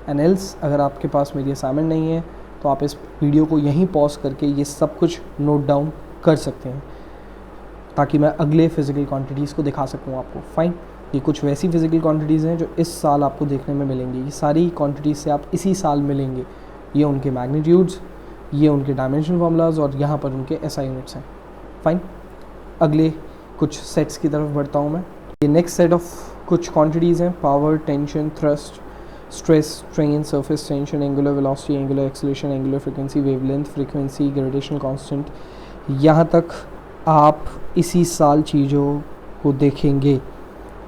एंड एल्स अगर आपके पास मेरी असाइनमेंट नहीं है तो आप इस वीडियो को यहीं पॉज करके ये सब कुछ नोट डाउन कर सकते हैं, ताकि मैं अगले फिजिकल क्वांटिटीज़ को दिखा सकूं आपको. फाइन, ये कुछ वैसी फिजिकल क्वांटिटीज़ हैं जो इस साल आपको देखने में मिलेंगी. ये सारी क्वांटिटीज़ से आप इसी साल मिलेंगे. ये उनके मैग्नीट्यूड्स, ये उनके डायमेंशनल फार्मूलाज और यहाँ पर उनके एसआई यूनिट्स हैं. फाइन, अगले कुछ सेट्स की तरफ बढ़ता हूँ मैं. ये नेक्स्ट सेट ऑफ कुछ क्वांटिटीज़ हैं: power, tension, thrust, stress, strain, surface tension, angular velocity, angular acceleration, angular frequency, wavelength, frequency, gravitational constant. यहाँ तक आप इसी साल चीज़ों को देखेंगे.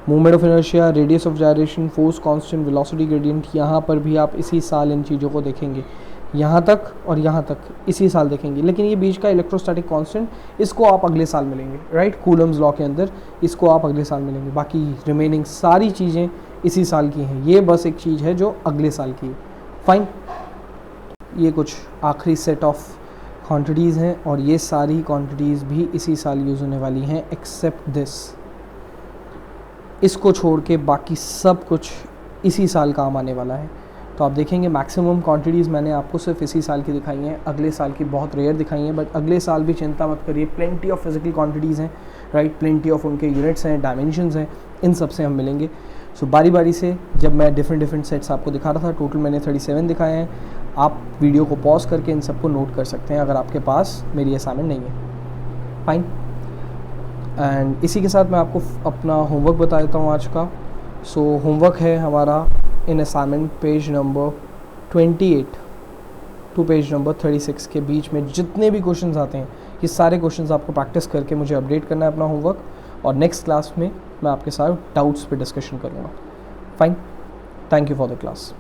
Movement of inertia, radius of gyration, force constant, velocity gradient, यहाँ पर भी आप इसी साल इन चीज़ों को देखेंगे. यहाँ तक और यहाँ तक इसी साल देखेंगे. लेकिन ये बीच का इलेक्ट्रोस्टैटिक कांस्टेंट, इसको आप अगले साल मिलेंगे, राइट, कूलम्स लॉ के अंदर इसको आप अगले साल मिलेंगे. बाकी रिमेनिंग सारी चीज़ें इसी साल की हैं. ये बस एक चीज़ है जो अगले साल की है. फाइन, ये कुछ आखिरी सेट ऑफ क्वांटिटीज़ हैं और ये सारी क्वांटिटीज़ भी इसी साल यूज़ होने वाली हैं, एक्सेप्ट दिस. इसको छोड़ के बाकी सब कुछ इसी साल काम आने वाला है. तो आप देखेंगे मैक्सिमम क्वांटिटीज़ मैंने आपको सिर्फ इसी साल की दिखाई हैं, अगले साल की बहुत रेयर दिखाई हैं. बट अगले साल भी चिंता मत करिए, प्लेंटी ऑफ फिजिकल क्वांटिटीज़ हैं, राइट, प्लेंटी ऑफ उनके यूनिट्स हैं, डायमेंशंस हैं, इन सब से हम मिलेंगे. सो बारी बारी से जब मैं डिफरेंट सेट्स आपको दिखा रहा था, टोटल मैंने 37 दिखाए हैं. आप वीडियो को पॉज करके इन सबको नोट कर सकते हैं अगर आपके पास मेरी असाइनमेंट नहीं है. फाइन, एंड इसी के साथ मैं आपको अपना होमवर्क बता देता हूँ आज का. सो होमवर्क है हमारा in assignment page number 28 to page number 36 के बीच में जितने भी क्वेश्चंस आते हैं, ये सारे क्वेश्चंस आपको प्रैक्टिस करके मुझे अपडेट करना है अपना होमवर्क, और नेक्स्ट क्लास में मैं आपके साथ डाउट्स पे डिस्कशन करूँगा. Fine, thank you for the class.